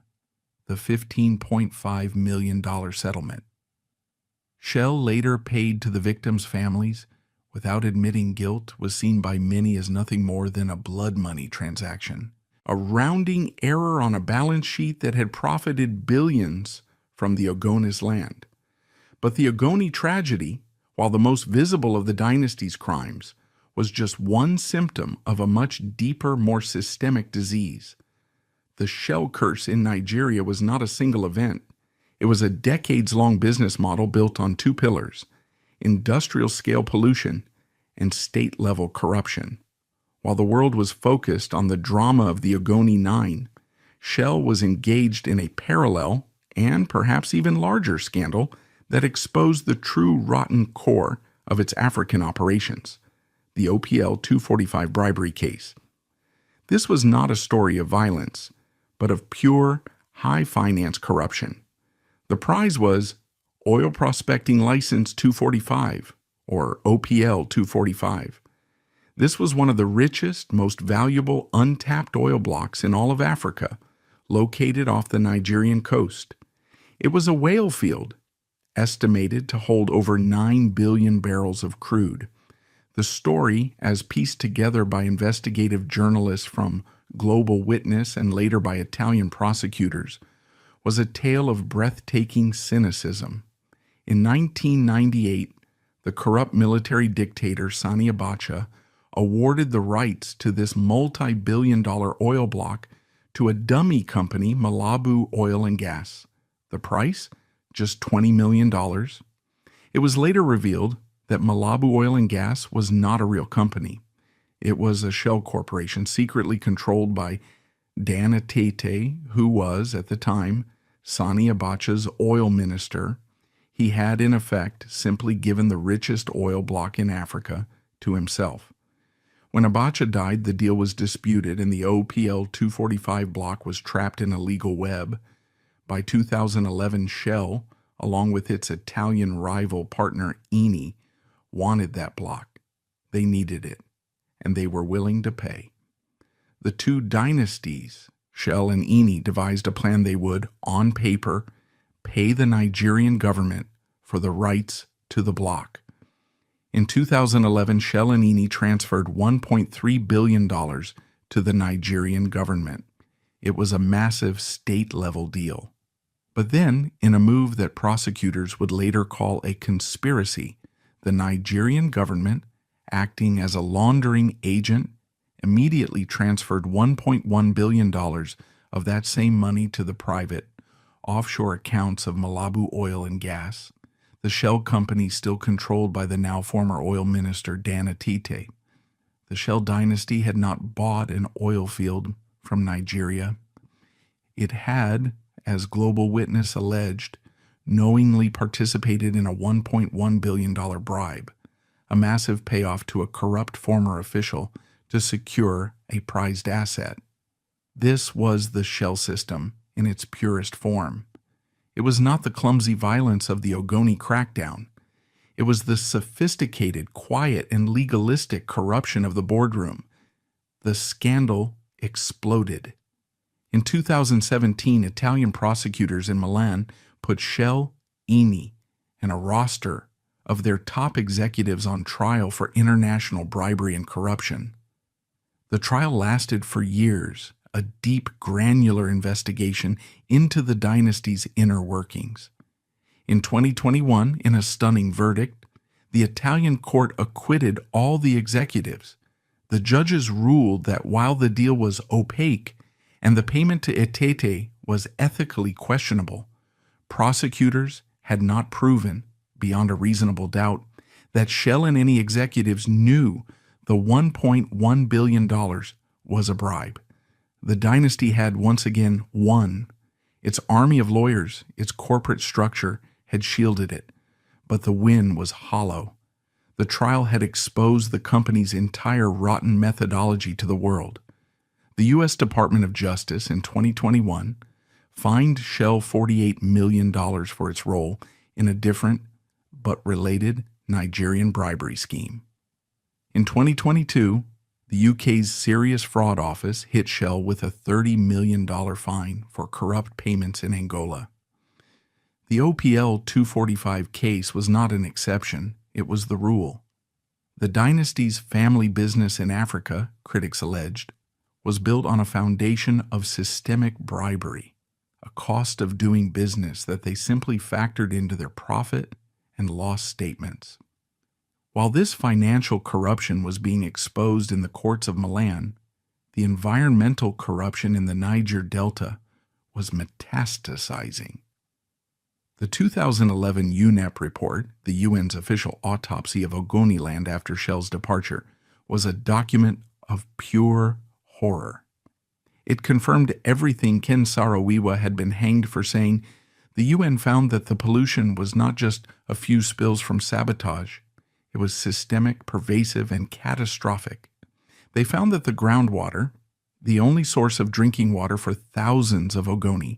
A: the $15.5 million settlement. Shell later paid to the victims' families, without admitting guilt, was seen by many as nothing more than a blood money transaction, a rounding error on a balance sheet that had profited billions from the Ogoni's land. But the Ogoni tragedy, while the most visible of the dynasty's crimes, was just one symptom of a much deeper, more systemic disease. The Shell curse in Nigeria was not a single event. It was a decades-long business model built on 2 pillars: industrial-scale pollution and state-level corruption. While the world was focused on the drama of the Ogoni Nine, Shell was engaged in a parallel and perhaps even larger scandal that exposed the true rotten core of its African operations, the OPL 245 bribery case. This was not a story of violence, but of pure, high-finance corruption. The prize was Oil Prospecting License 245, or OPL 245. This was one of the richest, most valuable untapped oil blocks in all of Africa, located off the Nigerian coast. It was a whale field, estimated to hold over 9 billion barrels of crude. The story, as pieced together by investigative journalists from Global Witness and later by Italian prosecutors, was a tale of breathtaking cynicism. In 1998, the corrupt military dictator Sani Abacha awarded the rights to this multi-billion-dollar oil block to a dummy company, Malabu Oil and Gas. The price? Just $20 million. It was later revealed that Malabu Oil and Gas was not a real company. It was a shell corporation secretly controlled by Dan Atete, who was, at the time, Sani Abacha's oil minister. He had, in effect, simply given the richest oil block in Africa to himself. When Abacha died, the deal was disputed and the OPL 245 block was trapped in a legal web. By 2011, Shell, along with its Italian rival partner Eni, wanted that block. They needed it, and they were willing to pay. The two dynasties, Shell and Eni, devised a plan they would, on paper, pay the Nigerian government for the rights to the block. In 2011, Shell and Eni transferred $1.3 billion to the Nigerian government. It was a massive state-level deal. But then, in a move that prosecutors would later call a conspiracy, the Nigerian government, acting as a laundering agent, immediately transferred $1.1 billion of that same money to the private, offshore accounts of Malabu Oil and Gas, the Shell company still controlled by the now former oil minister Dan Atete. The Shell dynasty had not bought an oil field from Nigeria. It had, as Global Witness alleged, knowingly participated in a $1.1 billion bribe, a massive payoff to a corrupt former official to secure a prized asset. This was the Shell system in its purest form. It was not the clumsy violence of the Ogoni crackdown. It was the sophisticated, quiet, and legalistic corruption of the boardroom. The scandal exploded. In 2017, Italian prosecutors in Milan put Shell, Eni, and a roster of their top executives on trial for international bribery and corruption. The trial lasted for years, a deep, granular investigation into the dynasty's inner workings. In 2021, in a stunning verdict, the Italian court acquitted all the executives. The judges ruled that while the deal was opaque and the payment to Atete was ethically questionable, prosecutors had not proven, beyond a reasonable doubt, that Shell and any executives knew the $1.1 billion was a bribe. The dynasty had once again won. Its army of lawyers, its corporate structure, had shielded it, but the win was hollow. The trial had exposed the company's entire rotten methodology to the world. The U.S. Department of Justice in 2021 fined Shell $48 million for its role in a different but related Nigerian bribery scheme. In 2022, the UK's Serious Fraud Office hit Shell with a $30 million fine for corrupt payments in Angola. The OPL 245 case was not an exception, it was the rule. The dynasty's family business in Africa, critics alleged, was built on a foundation of systemic bribery, a cost of doing business that they simply factored into their profit and loss statements. While this financial corruption was being exposed in the courts of Milan, the environmental corruption in the Niger Delta was metastasizing. The 2011 UNEP report, the UN's official autopsy of Ogoniland after Shell's departure, was a document of pure horror. It confirmed everything Ken Saro-Wiwa had been hanged for saying. The UN found that the pollution was not just a few spills from sabotage. It was systemic, pervasive, and catastrophic. They found that the groundwater, the only source of drinking water for thousands of Ogoni,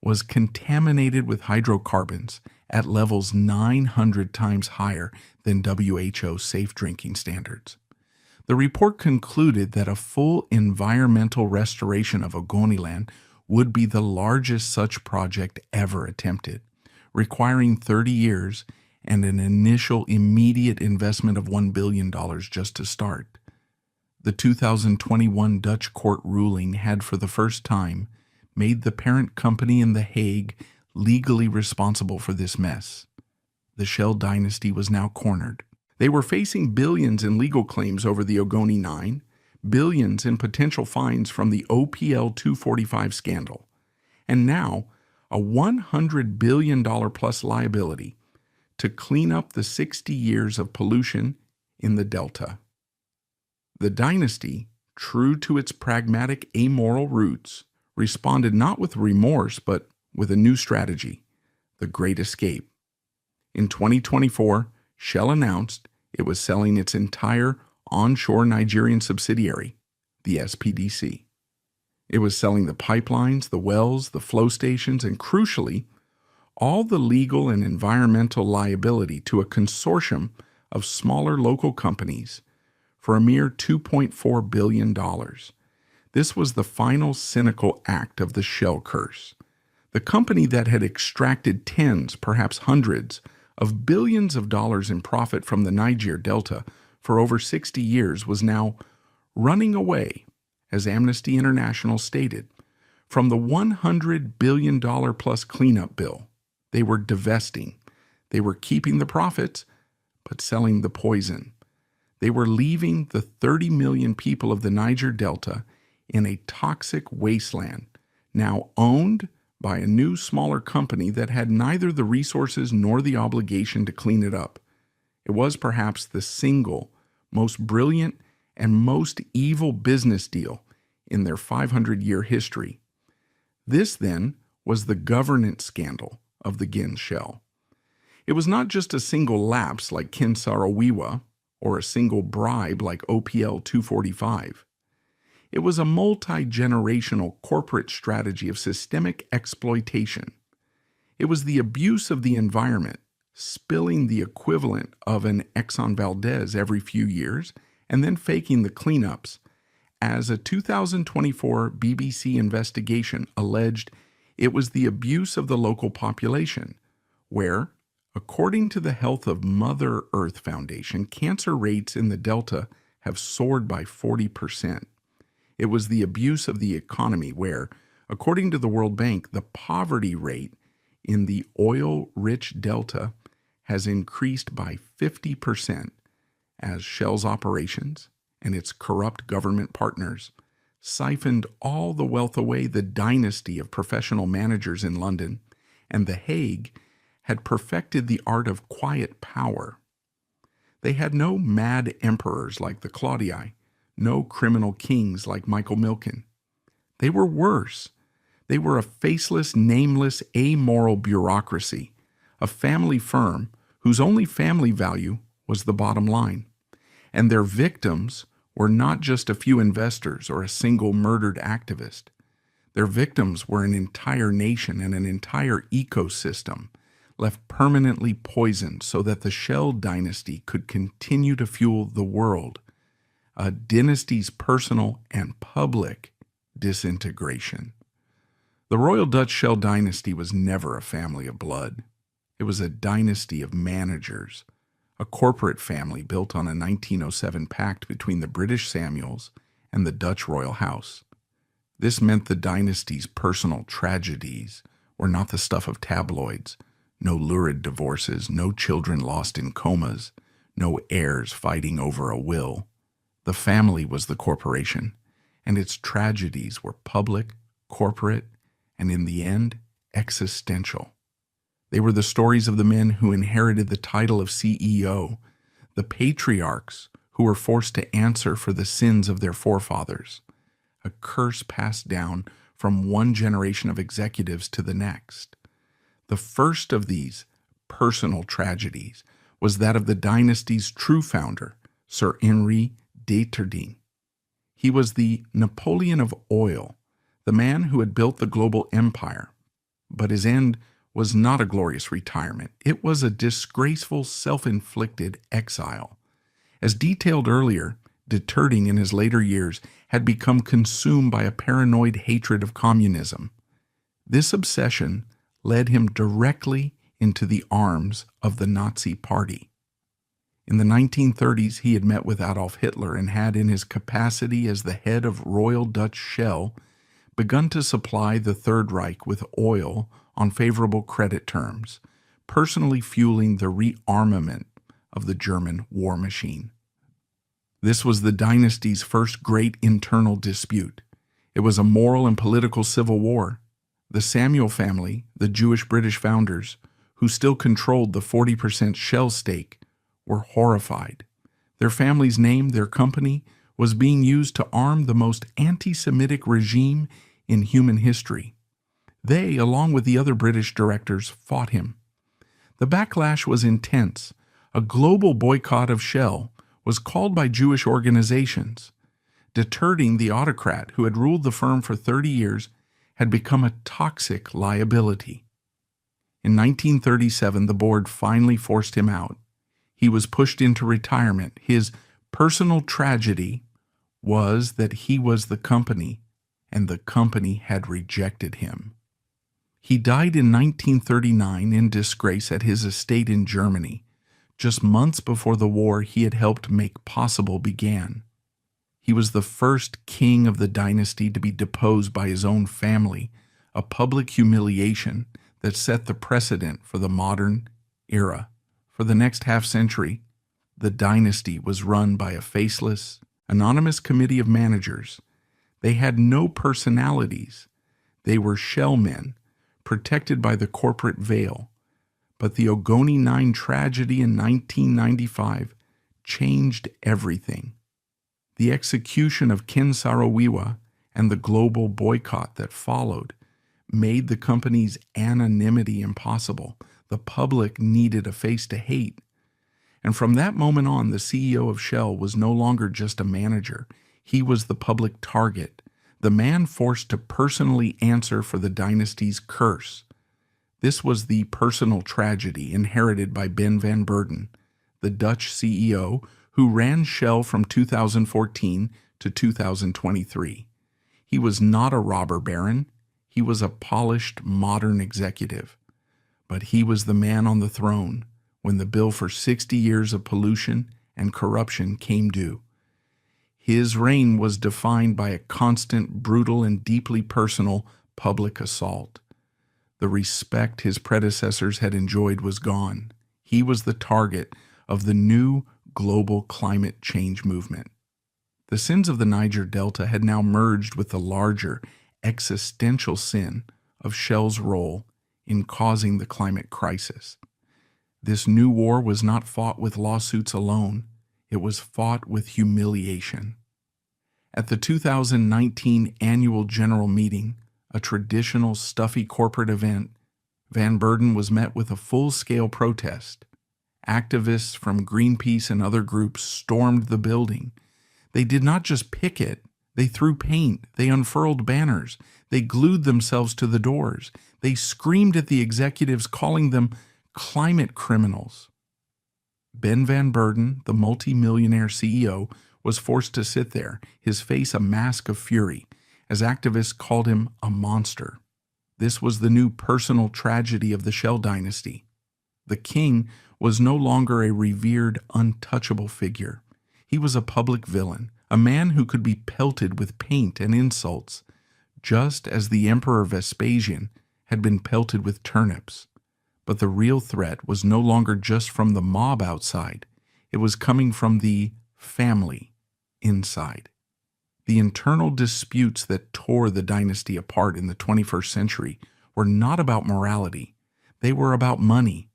A: was contaminated with hydrocarbons at levels 900 times higher than WHO safe drinking standards. The report concluded that a full environmental restoration of Ogoniland would be the largest such project ever attempted, requiring 30 years and an initial immediate investment of $1 billion just to start. The 2021 Dutch court ruling had for the first time made the parent company in The Hague legally responsible for this mess. The Shell dynasty was now cornered. They were facing billions in legal claims over the Ogoni Nine, billions in potential fines from the OPL 245 scandal, and now a $100 billion plus liability to clean up the 60 years of pollution in the Delta. The dynasty, true to its pragmatic, amoral roots, responded not with remorse but with a new strategy, the Great Escape. In 2024, Shell announced it was selling its entire onshore Nigerian subsidiary, the SPDC. It was selling the pipelines, the wells, the flow stations, and crucially, all the legal and environmental liability to a consortium of smaller local companies for a mere $2.4 billion. This was the final cynical act of the Shell curse. The company that had extracted tens, perhaps hundreds, of billions of dollars in profit from the Niger Delta for over 60 years was now running away, as Amnesty International stated, from the $100 billion plus cleanup bill. They were divesting. They were keeping the profits, but selling the poison. They were leaving the 30 million people of the Niger Delta in a toxic wasteland, now owned by a new, smaller company that had neither the resources nor the obligation to clean it up. It was perhaps the single most brilliant and most evil business deal in their 500-year history. This, then, was the governance scandal of the Gin Shell. It was not just a single lapse like Ken Saro-Wiwa or a single bribe like OPL 245. It was a multi-generational corporate strategy of systemic exploitation. It was the abuse of the environment, spilling the equivalent of an Exxon Valdez every few years, and then faking the cleanups. As a 2024 BBC investigation alleged, it was the abuse of the local population, where, according to the Health of Mother Earth Foundation, cancer rates in the Delta have soared by 40%. It was the abuse of the economy where, according to the World Bank, the poverty rate in the oil-rich Delta has increased by 50% as Shell's operations and its corrupt government partners siphoned all the wealth away. The dynasty of professional managers in London and The Hague had perfected the art of quiet power. They had no mad emperors like the Claudii, no criminal kings like Michael Milken. They were worse. They were a faceless, nameless, amoral bureaucracy, a family firm whose only family value was the bottom line. And their victims were not just a few investors or a single murdered activist. Their victims were an entire nation and an entire ecosystem left permanently poisoned so that the Shell dynasty could continue to fuel the world, a dynasty's personal and public disintegration. The Royal Dutch Shell dynasty was never a family of blood. It was a dynasty of managers, a corporate family built on a 1907 pact between the British Samuels and the Dutch royal house. This meant the dynasty's personal tragedies were not the stuff of tabloids, no lurid divorces, no children lost in comas, no heirs fighting over a will. The family was the corporation, and its tragedies were public, corporate, and in the end, existential. They were the stories of the men who inherited the title of CEO, the patriarchs who were forced to answer for the sins of their forefathers, a curse passed down from one generation of executives to the next. The first of these personal tragedies was that of the dynasty's true founder, Sir Henri d'Eterding. He was the Napoleon of oil, the man who had built the global empire. But his end was not a glorious retirement. It was a disgraceful, self-inflicted exile. As detailed earlier, d'Eterding in his later years had become consumed by a paranoid hatred of communism. This obsession led him directly into the arms of the Nazi Party. In the 1930s, he had met with Adolf Hitler and had, in his capacity as the head of Royal Dutch Shell, begun to supply the Third Reich with oil on favorable credit terms, personally fueling the rearmament of the German war machine. This was the dynasty's first great internal dispute. It was a moral and political civil war. The Samuel family, the Jewish British founders, who still controlled the 40% Shell stake, were horrified. Their family's name, their company, was being used to arm the most anti-Semitic regime in human history. They, along with the other British directors, fought him. The backlash was intense. A global boycott of Shell was called by Jewish organizations. Deterring the autocrat who had ruled the firm for 30 years had become a toxic liability. In 1937, the board finally forced him out. He was pushed into retirement. His personal tragedy was that he was the company, and the company had rejected him. He died in 1939 in disgrace at his estate in Germany, just months before the war he had helped make possible began. He was the first king of the dynasty to be deposed by his own family, a public humiliation that set the precedent for the modern era. For the next half-century, the dynasty was run by a faceless, anonymous committee of managers. They had no personalities. They were shellmen, protected by the corporate veil. But the Ogoni 9 tragedy in 1995 changed everything. The execution of Ken Saro-Wiwa and the global boycott that followed made the company's anonymity impossible. The public needed a face to hate. And from that moment on, the CEO of Shell was no longer just a manager. He was the public target, the man forced to personally answer for the dynasty's curse. This was the personal tragedy inherited by Ben van Beurden, the Dutch CEO who ran Shell from 2014 to 2023. He was not a robber baron. He was a polished, modern executive. But he was the man on the throne when the bill for 60 years of pollution and corruption came due. His reign was defined by a constant, brutal, and deeply personal public assault. The respect his predecessors had enjoyed was gone. He was the target of the new global climate change movement. The sins of the Niger Delta had now merged with the larger existential sin of Shell's role in causing the climate crisis. This new war was not fought with lawsuits alone. It was fought with humiliation. At the 2019 annual general meeting, a traditional stuffy corporate event, Van Beurden was met with a full-scale protest. Activists from Greenpeace and other groups stormed the building. They did not just picket, they threw paint, they unfurled banners, they glued themselves to the doors, they screamed at the executives, calling them climate criminals. Ben van Beurden, the multi-millionaire CEO, was forced to sit there, his face a mask of fury, as activists called him a monster. This was the new personal tragedy of the Shell dynasty. The king was no longer a revered, untouchable figure. He was a public villain, a man who could be pelted with paint and insults, just as the Emperor Vespasian had been pelted with turnips. But the real threat was no longer just from the mob outside. It was coming from the family inside. The internal disputes that tore the dynasty apart in the 21st century were not about morality. They were about money.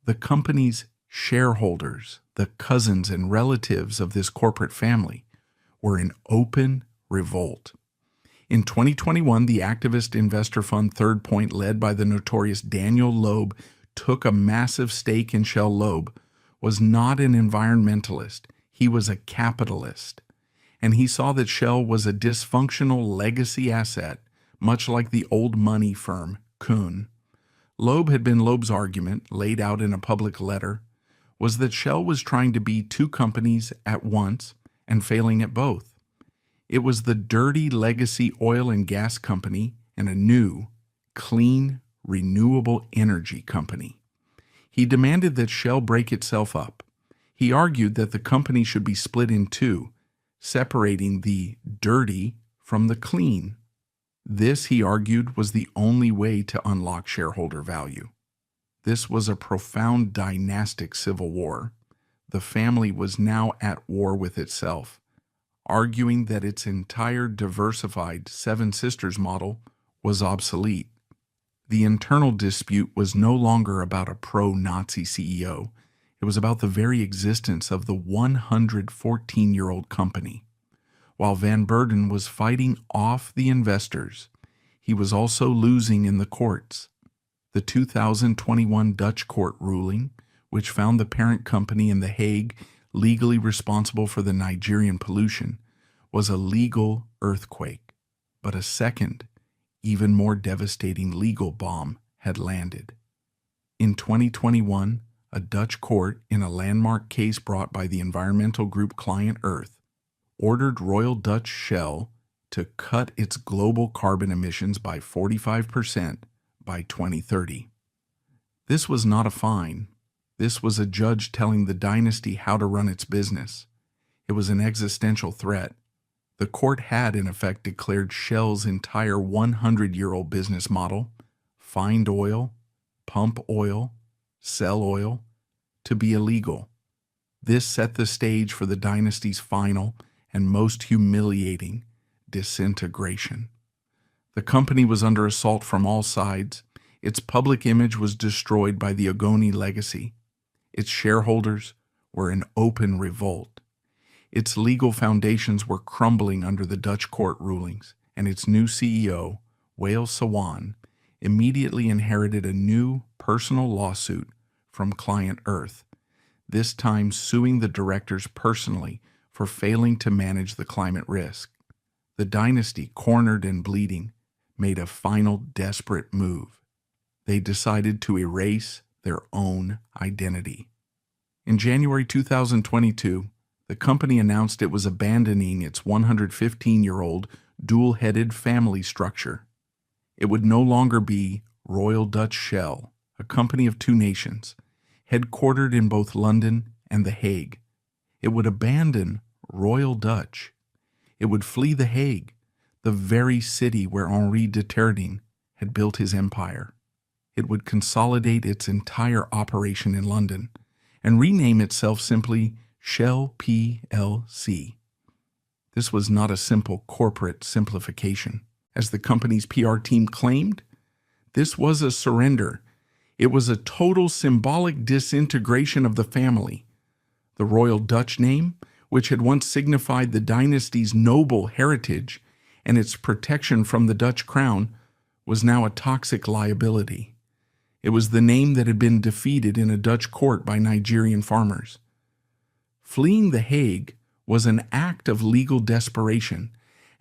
A: The company's shareholders, the cousins and relatives of this corporate family, were in open revolt. In 2021, the activist investor fund Third Point, led by the notorious Daniel Loeb, took a massive stake in Shell. Loeb was not an environmentalist. He was a capitalist. And he saw that Shell was a dysfunctional legacy asset, much like the old money firm, Kuhn. Loeb's argument, laid out in a public letter, was that Shell was trying to be two companies at once and failing at both. It was the dirty legacy oil and gas company and a new, clean, renewable energy company. He demanded that Shell break itself up. He argued that the company should be split in two, separating the dirty from the clean. This, he argued, was the only way to unlock shareholder value. This was a profound dynastic civil war. The family was now at war with itself, arguing that its entire diversified Seven Sisters model was obsolete. The internal dispute was no longer about a pro-Nazi CEO. It was about the very existence of the 114-year-old company. While Van Beurden was fighting off the investors, he was also losing in the courts. The 2021 Dutch court ruling, which found the parent company in The Hague legally responsible for the Nigerian pollution, was a legal earthquake. But a second, even more devastating legal bomb had landed. In 2021, a Dutch court, in a landmark case brought by the environmental group Client Earth, ordered Royal Dutch Shell to cut its global carbon emissions by 45% by 2030. This was not a fine. This was a judge telling the dynasty how to run its business. It was an existential threat. The court had, in effect, declared Shell's entire 100-year-old business model, find oil, pump oil, sell oil, to be illegal. This set the stage for the dynasty's final and most humiliating disintegration. The company was under assault from all sides. Its public image was destroyed by the Ogoni legacy. Its shareholders were in open revolt. Its legal foundations were crumbling under the Dutch court rulings, and its new CEO, Wael Sawan, immediately inherited a new personal lawsuit from Client Earth, this time suing the directors personally for failing to manage the climate risk. The dynasty, cornered and bleeding, made a final desperate move. They decided to erase their own identity. In January 2022, the company announced it was abandoning its 115-year-old dual-headed family structure. It would no longer be Royal Dutch Shell, a company of two nations, headquartered in both London and The Hague. It would abandon Royal Dutch. It would flee The Hague, the very city where Henri de Terding had built his empire. It would consolidate its entire operation in London and rename itself simply Shell plc. This was not a simple corporate simplification. As the company's PR team claimed, this was a surrender. It was a total symbolic disintegration of the family. The Royal Dutch name, which had once signified the dynasty's noble heritage and its protection from the Dutch crown, was now a toxic liability. It was the name that had been defeated in a Dutch court by Nigerian farmers. Fleeing The Hague was an act of legal desperation,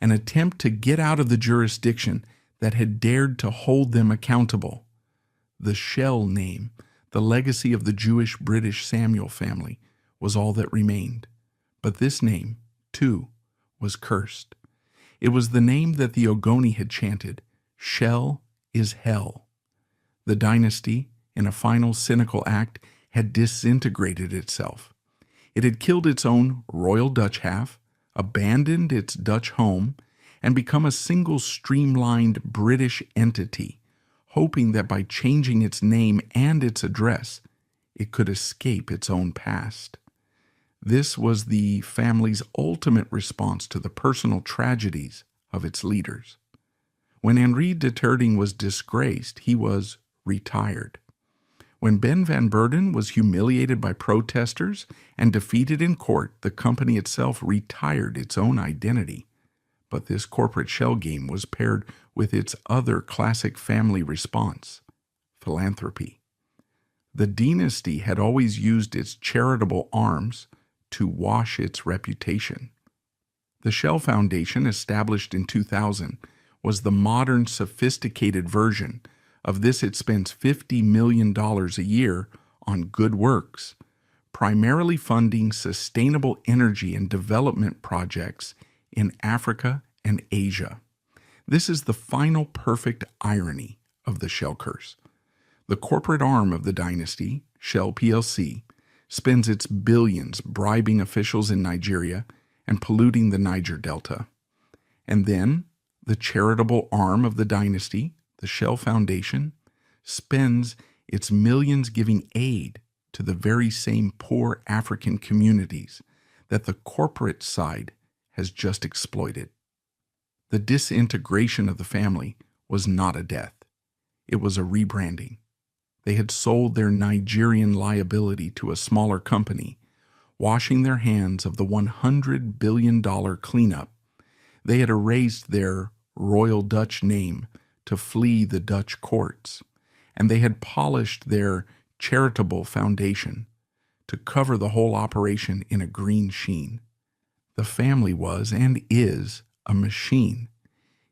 A: an attempt to get out of the jurisdiction that had dared to hold them accountable. The Shell name, the legacy of the Jewish British Samuel family, was all that remained. But this name, too, was cursed. It was the name that the Ogoni had chanted, "Shell is hell." The dynasty, in a final cynical act, had disintegrated itself. It had killed its own Royal Dutch half, abandoned its Dutch home, and become a single streamlined British entity, hoping that by changing its name and its address, it could escape its own past. This was the family's ultimate response to the personal tragedies of its leaders. When Henri de Terding was disgraced, he was retired. When Ben Van Beurden was humiliated by protesters and defeated in court, the company itself retired its own identity. But this corporate shell game was paired with its other classic family response, philanthropy. The dynasty had always used its charitable arms to wash its reputation. The Shell Foundation, established in 2000, was the modern, sophisticated version of this. It spends $50 million a year on good works, primarily funding sustainable energy and development projects in Africa and Asia. This is the final perfect irony of the Shell curse. The corporate arm of the dynasty, Shell plc, spends its billions bribing officials in Nigeria and polluting the Niger Delta. And then, The charitable arm of the dynasty, the Shell Foundation, spends its millions giving aid to the very same poor African communities that the corporate side has just exploited. The disintegration of the family was not a death. It was a rebranding. They had sold their Nigerian liability to a smaller company, washing their hands of the $100 billion cleanup. They had erased their Royal Dutch name to flee the Dutch courts, and they had polished their charitable foundation to cover the whole operation in a green sheen. The family was and is a machine.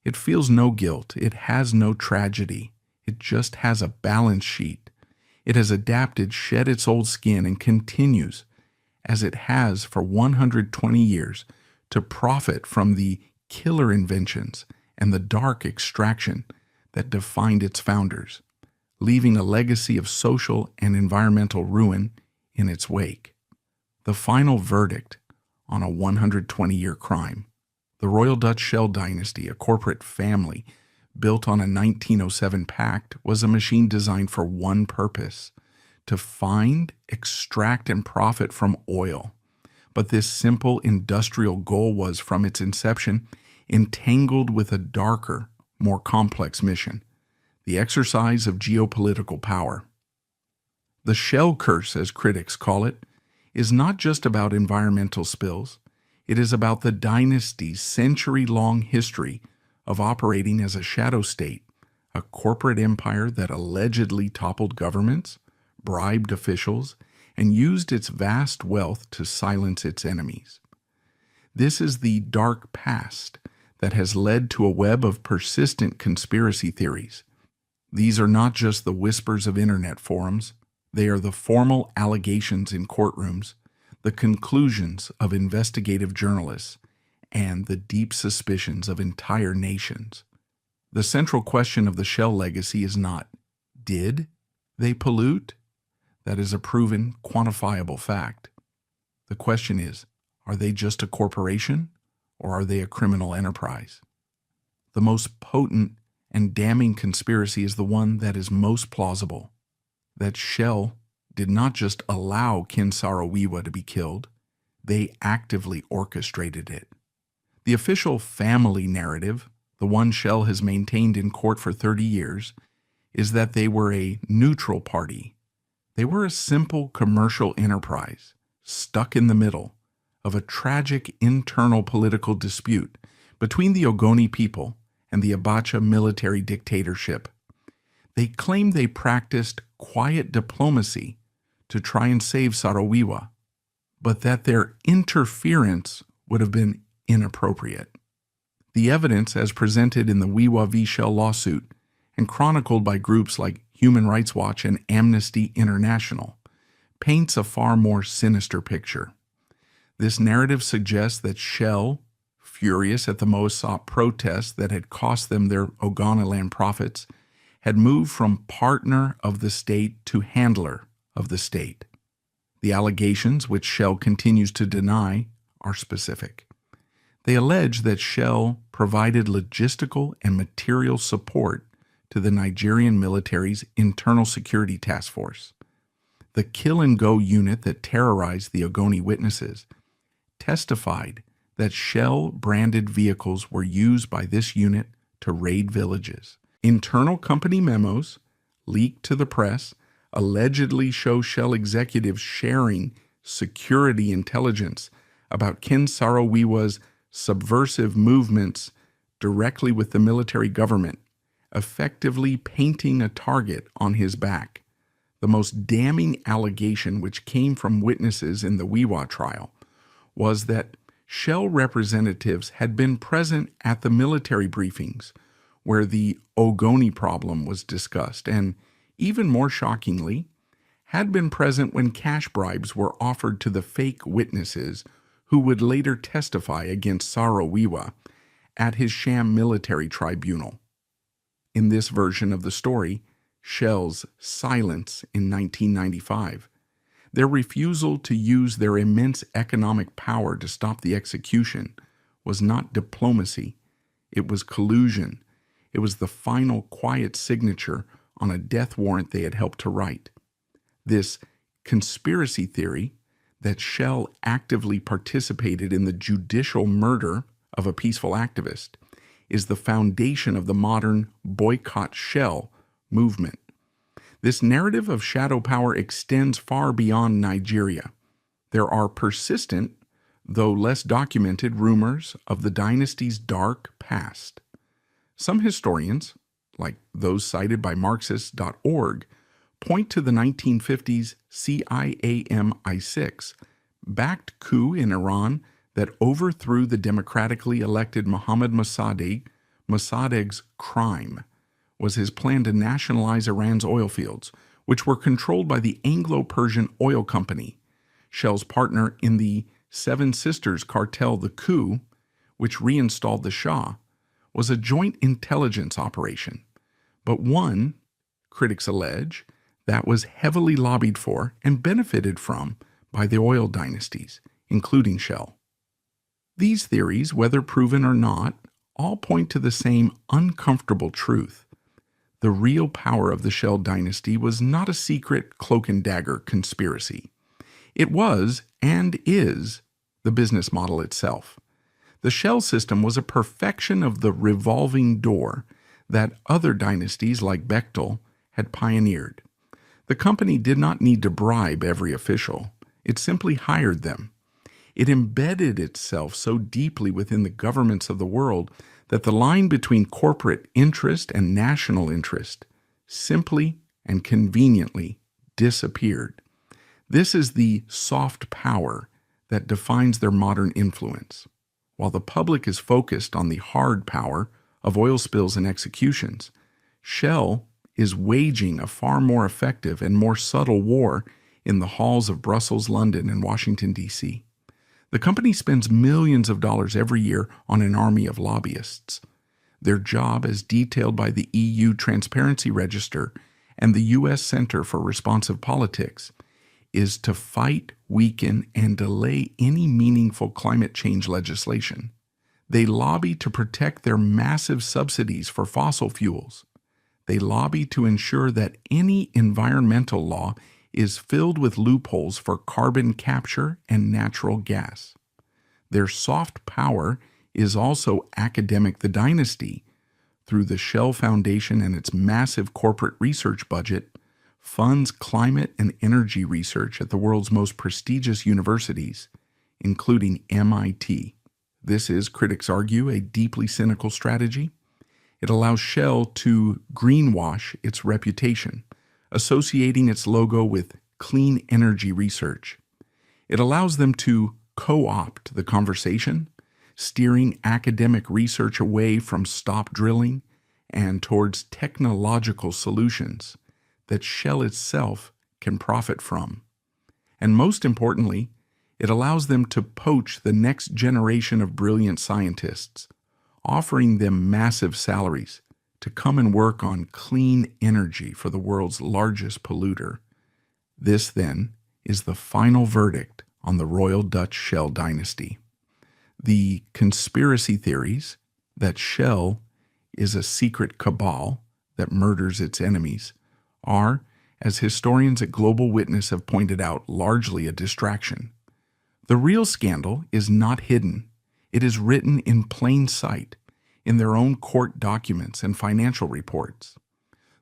A: It feels no guilt. It has no tragedy. It just has a balance sheet. It has adapted, shed its old skin, and continues, as it has for 120 years, to profit from the killer inventions and the dark extraction that defined its founders, leaving a legacy of social and environmental ruin in its wake. The final verdict on a 120-year crime. The Royal Dutch Shell dynasty, a corporate family built on a 1907 pact, was a machine designed for one purpose: to find, extract, and profit from oil. But this simple industrial goal was, from its inception, entangled with a darker, more complex mission: the exercise of geopolitical power. The Shell curse, as critics call it, is not just about environmental spills. It is about the dynasty's century-long history of operating as a shadow state, a corporate empire that allegedly toppled governments, bribed officials, and used its vast wealth to silence its enemies. This is the dark past that has led to a web of persistent conspiracy theories. These are not just the whispers of internet forums. They are the formal allegations in courtrooms, the conclusions of investigative journalists, and the deep suspicions of entire nations. The central question of the Shell legacy is not, did they pollute? That is a proven, quantifiable fact. The question is, are they just a corporation, or are they a criminal enterprise? The most potent and damning conspiracy is the one that is most plausible: that Shell did not just allow Ken Saro-Wiwa to be killed, they actively orchestrated it. The official family narrative, the one Shell has maintained in court for 30 years, is that they were a neutral party. They were a simple commercial enterprise, stuck in the middle of a tragic internal political dispute between the Ogoni people and the Abacha military dictatorship. They claimed they practiced quiet diplomacy to try and save Saro-Wiwa, but that their interference would have been inappropriate. The evidence, as presented in the Wiwa v. Shell lawsuit and chronicled by groups like Human Rights Watch and Amnesty International, paints a far more sinister picture. This narrative suggests that Shell, furious at the Mossop protests that had cost them their Ogoniland profits, had moved from partner of the state to handler of the state. The allegations, which Shell continues to deny, are specific. They allege that Shell provided logistical and material support to the Nigerian military's internal security task force. The kill-and-go unit that terrorized the Ogoni witnesses testified that Shell-branded vehicles were used by this unit to raid villages. Internal company memos, leaked to the press, allegedly show Shell executives sharing security intelligence about Ken Saro-Wiwa's subversive movements directly with the military government, effectively painting a target on his back. The most damning allegation, which came from witnesses in the Wiwa trial, was that Shell representatives had been present at the military briefings where the Ogoni problem was discussed, and even more shockingly, had been present when cash bribes were offered to the fake witnesses who would later testify against Saro-Wiwa at his sham military tribunal. In this version of the story, Shell's silence in 1995, their refusal to use their immense economic power to stop the execution, was not diplomacy. It was collusion. It was the final quiet signature on a death warrant they had helped to write. This conspiracy theory that Shell actively participated in the judicial murder of a peaceful activist is the foundation of the modern boycott Shell movement. This narrative of shadow power extends far beyond Nigeria. There are persistent, though less documented, rumors of the dynasty's dark past. Some historians, like those cited by Marxists.org, point to the 1950s CIAM-I6 backed coup in Iran that overthrew the democratically elected Mohammad Mossadegh. Mossadegh's crime was his plan to nationalize Iran's oil fields, which were controlled by the Anglo-Persian Oil Company, Shell's partner in the Seven Sisters cartel. The coup, which reinstalled the Shah, was a joint intelligence operation, but one, critics allege, that was heavily lobbied for and benefited from by the oil dynasties, including Shell. These theories, whether proven or not, all point to the same uncomfortable truth. The real power of the Shell dynasty was not a secret cloak and dagger conspiracy. It was, and is, the business model itself. The Shell system was a perfection of the revolving door that other dynasties like Bechtel had pioneered. The company did not need to bribe every official. It simply hired them. It embedded itself so deeply within the governments of the world that the line between corporate interest and national interest simply and conveniently disappeared. This is the soft power that defines their modern influence. While the public is focused on the hard power of oil spills and executions, Shell is waging a far more effective and more subtle war in the halls of Brussels, London, and Washington, D.C. The company spends millions of dollars every year on an army of lobbyists. Their job, as detailed by the EU Transparency Register and the U.S. Center for Responsive Politics, is to fight, weaken, and delay any meaningful climate change legislation. They lobby to protect their massive subsidies for fossil fuels. They lobby to ensure that any environmental law is filled with loopholes for carbon capture and natural gas. Their soft power is also academic. The dynasty, through the Shell Foundation and its massive corporate research budget, funds climate and energy research at the world's most prestigious universities, including MIT. This is, critics argue, a deeply cynical strategy. It allows Shell to greenwash its reputation, associating its logo with clean energy research. It allows them to co-opt the conversation, steering academic research away from stop drilling and towards technological solutions that Shell itself can profit from. And most importantly, it allows them to poach the next generation of brilliant scientists, offering them massive salaries to come and work on clean energy for the world's largest polluter. This, then, is the final verdict on the Royal Dutch Shell dynasty. The conspiracy theories that Shell is a secret cabal that murders its enemies are, as historians at Global Witness have pointed out, largely a distraction. The real scandal is not hidden. It is written in plain sight in their own court documents and financial reports.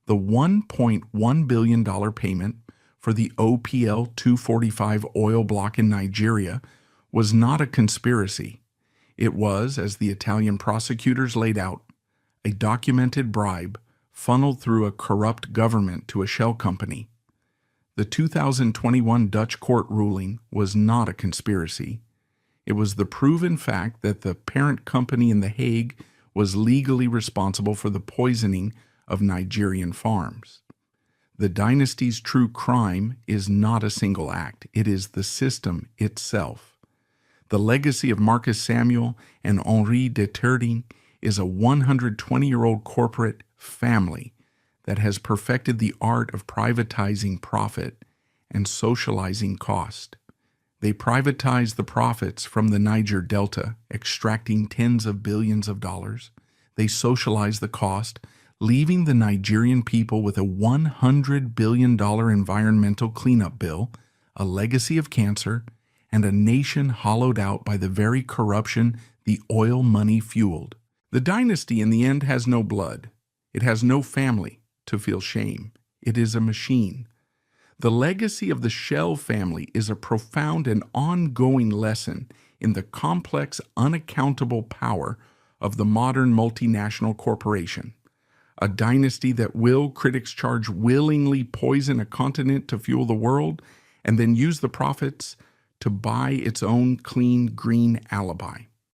A: The $1.1 billion payment for the OPL 245 oil block in Nigeria was not a conspiracy. It was, as the Italian prosecutors laid out, a documented bribe funneled through a corrupt government to a shell company. The 2021 Dutch court ruling was not a conspiracy. It was the proven fact that the parent company in The Hague was legally responsible for the poisoning of Nigerian farms. The dynasty's true crime is not a single act. It is the system itself. The legacy of Marcus Samuel and Henri de Terding is a 120-year-old corporate family that has perfected the art of privatizing profit and socializing cost. They privatized the profits from the Niger Delta, extracting tens of billions of dollars. They socialize the cost, leaving the Nigerian people with a $100 billion environmental cleanup bill, a legacy of cancer, and a nation hollowed out by the very corruption the oil money fueled. The dynasty in the end has no blood. It has no family to feel shame. It is a machine. The legacy of the Shell family is a profound and ongoing lesson in the complex, unaccountable power of the modern multinational corporation. A dynasty that will, critics charge, willingly poison a continent to fuel the world and then use the profits to buy its own clean, green alibi.